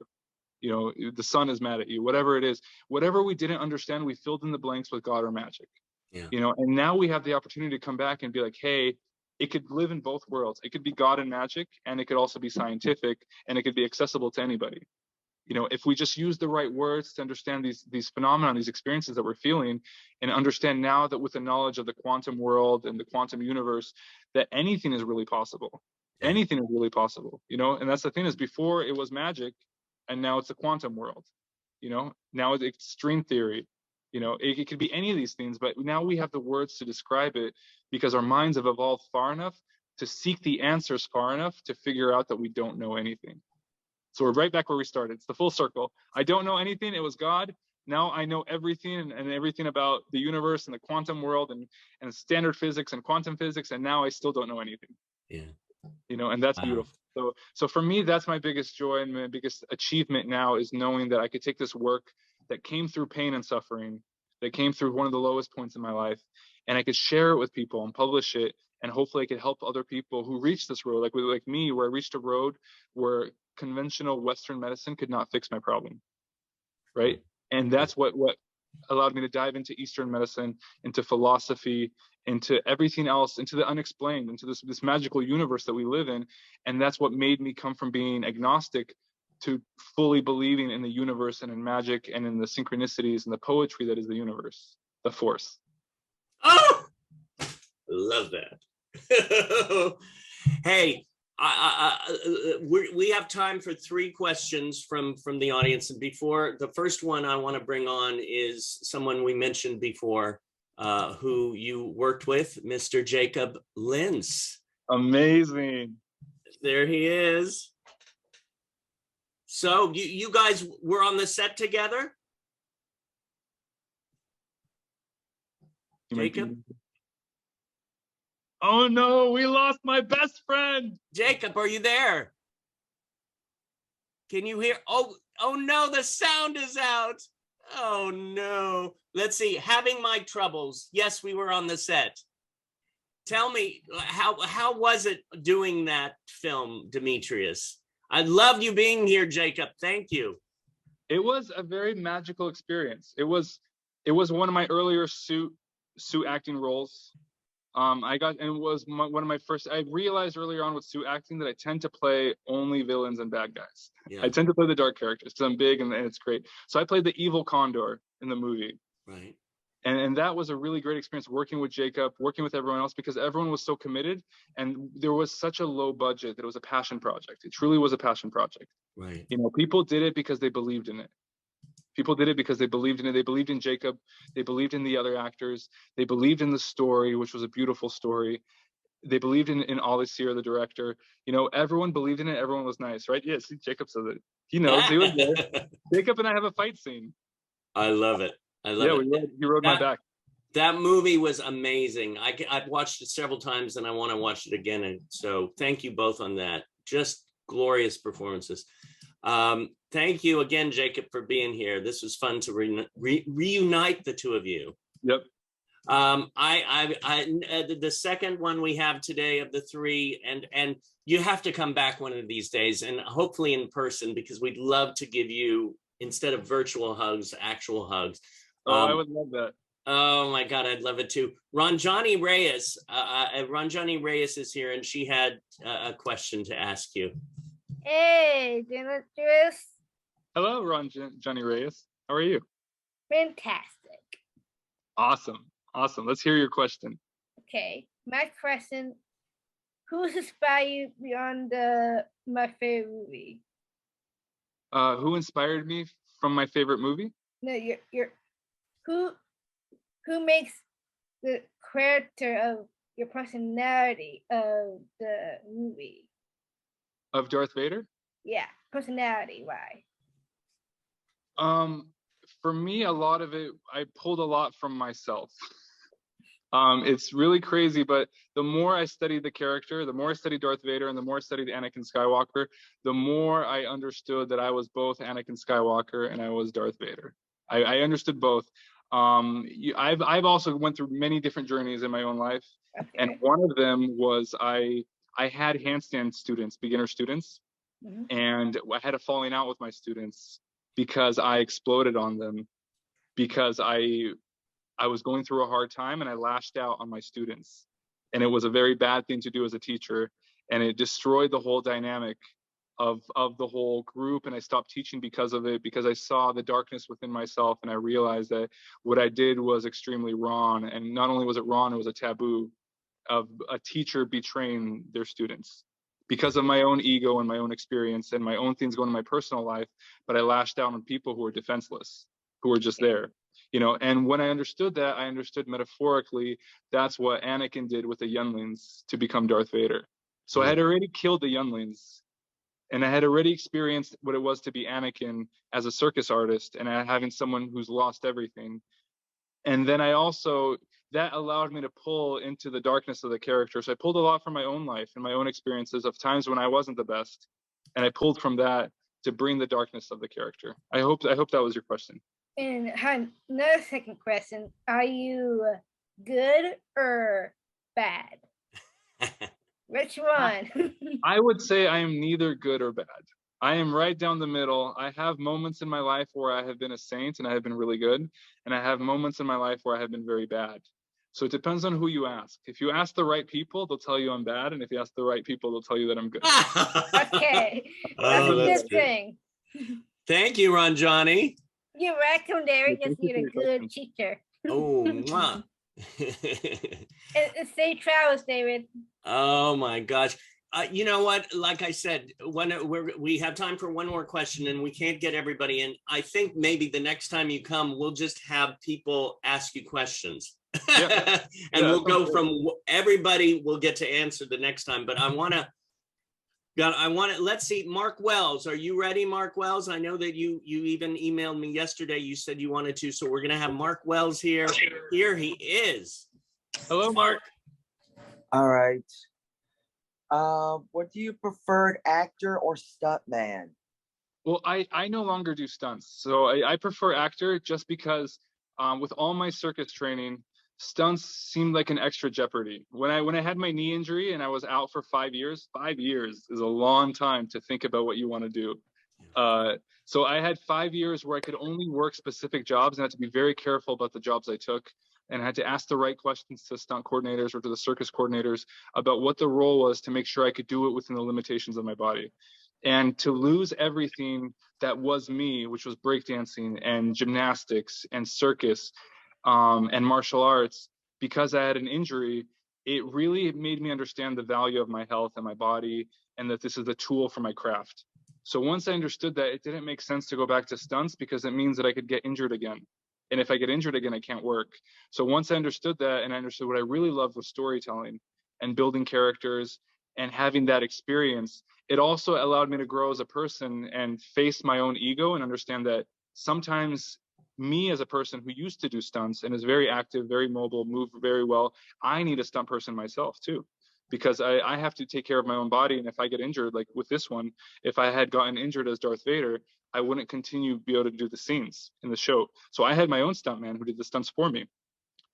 You know, the sun is mad at you, whatever it is. Whatever we didn't understand, we filled in the blanks with God or magic. You know, and now we have the opportunity to come back and be like, hey, it could live in both worlds. It could be God and magic, and it could also be scientific, and it could be accessible to anybody. You know, if we just use the right words to understand these phenomena, these experiences that we're feeling, and understand now that with the knowledge of the quantum world and the quantum universe, that anything is really possible. Anything is really possible, you know? And that's the thing is before it was magic, and now it's the quantum world, you know? Now it's string theory, you know? It could be any of these things, but now we have the words to describe it because our minds have evolved far enough to seek the answers far enough to figure out that we don't know anything. So we're right back where we started. It's the full circle. I don't know anything. It was God. Now I know everything and everything about the universe and the quantum world and standard physics and quantum physics. And now I still don't know anything. You know, and that's beautiful. So for me, that's my biggest joy and my biggest achievement now is knowing that I could take this work that came through pain and suffering, that came through one of the lowest points in my life, and I could share it with people and publish it. And hopefully I could help other people who reach this road, like me, where I reached a road where conventional Western medicine could not fix my problem, right? And that's what allowed me to dive into Eastern medicine, into philosophy, into everything else, into the unexplained, into this magical universe that we live in. And that's what made me come from being agnostic to fully believing in the universe and in magic and in the synchronicities and the poetry that is the universe, the force. Oh, love that. Hey, we have time for 3 questions from the audience. And before the first one I want to bring on is someone we mentioned before, who you worked with, Mr. Jacob Lentz. Amazing. There he is. So you guys were on the set together? Jacob? Oh no, we lost my best friend. Jacob, are you there? Can you hear? Oh no, the sound is out. Oh no. Let's see. Having my troubles. Yes, we were on the set. Tell me, how was it doing that film, Dmitrious? I love you being here, Jacob. Thank you. It was a very magical experience. It was one of my earlier suit acting roles. It was one of my first. I realized earlier on with suit acting that I tend to play only villains and bad guys. Yeah. I tend to play the dark characters because I'm big and it's great. So I played the evil Condor in the movie. Right. And that was a really great experience working with Jacob, working with everyone else, because everyone was so committed and there was such a low budget that it was a passion project. It truly was a passion project. Right. You know, people did it because they believed in it. People did it because they believed in it. They believed in Jacob. They believed in the other actors. They believed in the story, which was a beautiful story. They believed in Ollie Sear, the director. You know, everyone believed in it. Everyone was nice, right? Yeah, see, Jacob says it. He knows. He was there. Jacob and I have a fight scene. I love it. I love it. He rode my back. That movie was amazing. I've watched it several times and I want to watch it again. And so thank you both on that. Just glorious performances. Thank you again, Jacob, for being here. This was fun to reunite the two of you. Yep. The second one we have today of the three, and you have to come back one of these days, and hopefully in person, because we'd love to give you, instead of virtual hugs, actual hugs. I would love that. Oh my God, I'd love it too. Ronjani Reyes. Ronjani Reyes is here, and she had a question to ask you. Hey, Dimitrious. Hello, Johnny Reyes. How are you? Fantastic. Awesome. Let's hear your question. Okay, my question: who's inspired you beyond my favorite movie? Who inspired me from my favorite movie? No, who makes the character of your personality of the movie? Of Darth Vader? Yeah, personality. Why? For me, a lot of it, I pulled a lot from myself. It's really crazy, but the more I studied the character, the more I studied Darth Vader, and the more I studied Anakin Skywalker, the more I understood that I was both Anakin Skywalker and I was Darth Vader. I understood both. I've also went through many different journeys in my own life, Okay. and one of them was I had handstand students, beginner students, and I had a falling out with my students because I exploded on them, because I was going through a hard time and I lashed out on my students, and it was a very bad thing to do as a teacher, and it destroyed the whole dynamic of the whole group, and I stopped teaching because of it, because I saw the darkness within myself, and I realized that what I did was extremely wrong. And not only was it wrong, it was a taboo of a teacher betraying their students because of my own ego and my own experience and my own things going in my personal life. But I lashed out on people who were defenseless, who were just there, you know. And when I understood that, I understood metaphorically that's what Anakin did with the younglings to become Darth Vader. So I had already killed the younglings, and I had already experienced what it was to be Anakin as a circus artist and having someone who's lost everything. And then I also, that allowed me to pull into the darkness of the character. So I pulled a lot from my own life and my own experiences of times when I wasn't the best. And I pulled from that to bring the darkness of the character. I hope that was your question. And another second question: are you good or bad? Which one? I would say I am neither good or bad. I am right down the middle. I have moments in my life where I have been a saint and I have been really good. And I have moments in my life where I have been very bad. So it depends on who you ask. If you ask the right people, they'll tell you I'm bad. And if you ask the right people, they'll tell you that I'm good. Okay, that's a good thing. Thank you, Ronjani. You're welcome, Derek. Yes, you're a good teacher. Oh, mwah. And safe travels, David. Oh my gosh. You know what? Like I said, we have time for one more question and we can't get everybody in. I think maybe the next time you come, we'll just have people ask you questions. Yeah. And we'll go from everybody will get to answer the next time. But I want to I want to, let's see, Mark Wells. Are you ready, Mark Wells? I know that you even emailed me yesterday. You said you wanted to, so we're going to have Mark Wells here. Here he is. Hello, Mark. All right. What do you prefer, actor or stuntman? Well, I no longer do stunts, so I prefer actor just because with all my circus training, stunts seemed like an extra jeopardy. When I had my knee injury and I was out for 5 years, 5 years is a long time to think about what you want to do. So I had 5 years where I could only work specific jobs and had to be very careful about the jobs I took, and I had to ask the right questions to stunt coordinators or to the circus coordinators about what the role was to make sure I could do it within the limitations of my body. And to lose everything that was me, which was breakdancing and gymnastics and circus and martial arts, because I had an injury, it really made me understand the value of my health and my body, and that this is a tool for my craft. So once I understood that, it didn't make sense to go back to stunts because it means that I could get injured again. And if I get injured again, I can't work. So once I understood that, and I understood what I really loved was storytelling and building characters and having that experience, it also allowed me to grow as a person and face my own ego and understand that sometimes me as a person who used to do stunts and is very active, very mobile, move very well, I need a stunt person myself too, because I have to take care of my own body. And if I get injured, like with this one, if I had gotten injured as Darth Vader, I wouldn't continue to be able to do the scenes in the show. So I had my own stuntman who did the stunts for me.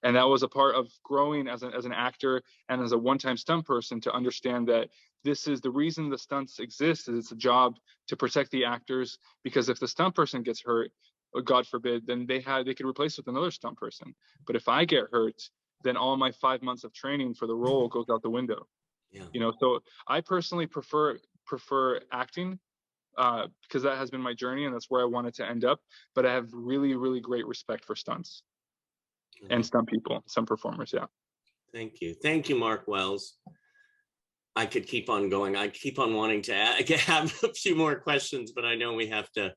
And that was a part of growing as an actor and as a one-time stunt person, to understand that this is the reason the stunts exist, is it's a job to protect the actors, because if the stunt person gets hurt, or God forbid, then they could replace with another stunt person. But if I get hurt, then all my 5 months of training for the role goes out the window. Yeah. You know, so I personally prefer acting because that has been my journey and that's where I wanted to end up. But I have really, really great respect for stunts and stunt people, stunt performers. Yeah. Thank you. Thank you, Mark Wells. I could keep on going. I keep on wanting to have a few more questions, but I know we have to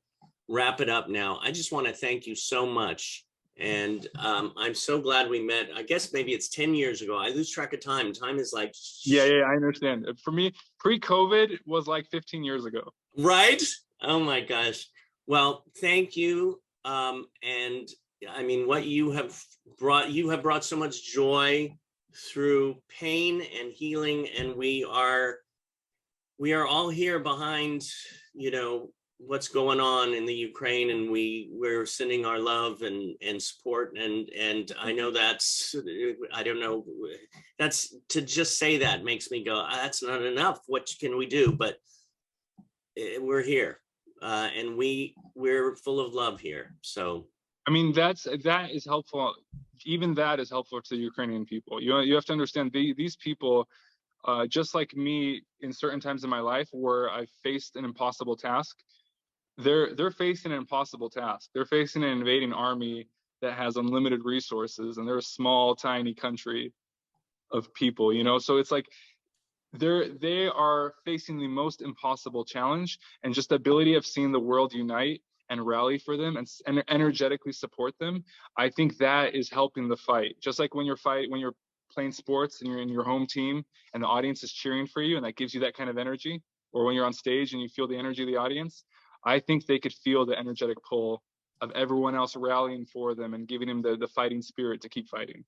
wrap it up now. I just want to thank you so much. And I'm so glad we met. I guess maybe it's 10 years ago. I lose track of time. Time is like... Yeah, I understand. For me, pre-COVID was like 15 years ago. Right? Oh my gosh. Well, thank you. And I mean, what you have brought so much joy through pain and healing, and we are all here behind, you know, what's going on in the Ukraine, and we're sending our love and support, and I know that's, I don't know, that's, to just say that makes me go, that's not enough, what can we do? But we're here, and we're full of love here. So I mean, that is helpful. Even that is helpful to the Ukrainian people. You have to understand these people, just like me in certain times in my life where I faced an impossible task, they're facing an impossible task. They're facing an invading army that has unlimited resources, and they're a small, tiny country of people, you know? So it's like they are facing the most impossible challenge, and just the ability of seeing the world unite and rally for them and energetically support them, I think that is helping the fight. Just like when you're playing sports and you're in your home team and the audience is cheering for you, and that gives you that kind of energy, or when you're on stage and you feel the energy of the audience, I think they could feel the energetic pull of everyone else rallying for them and giving them the fighting spirit to keep fighting.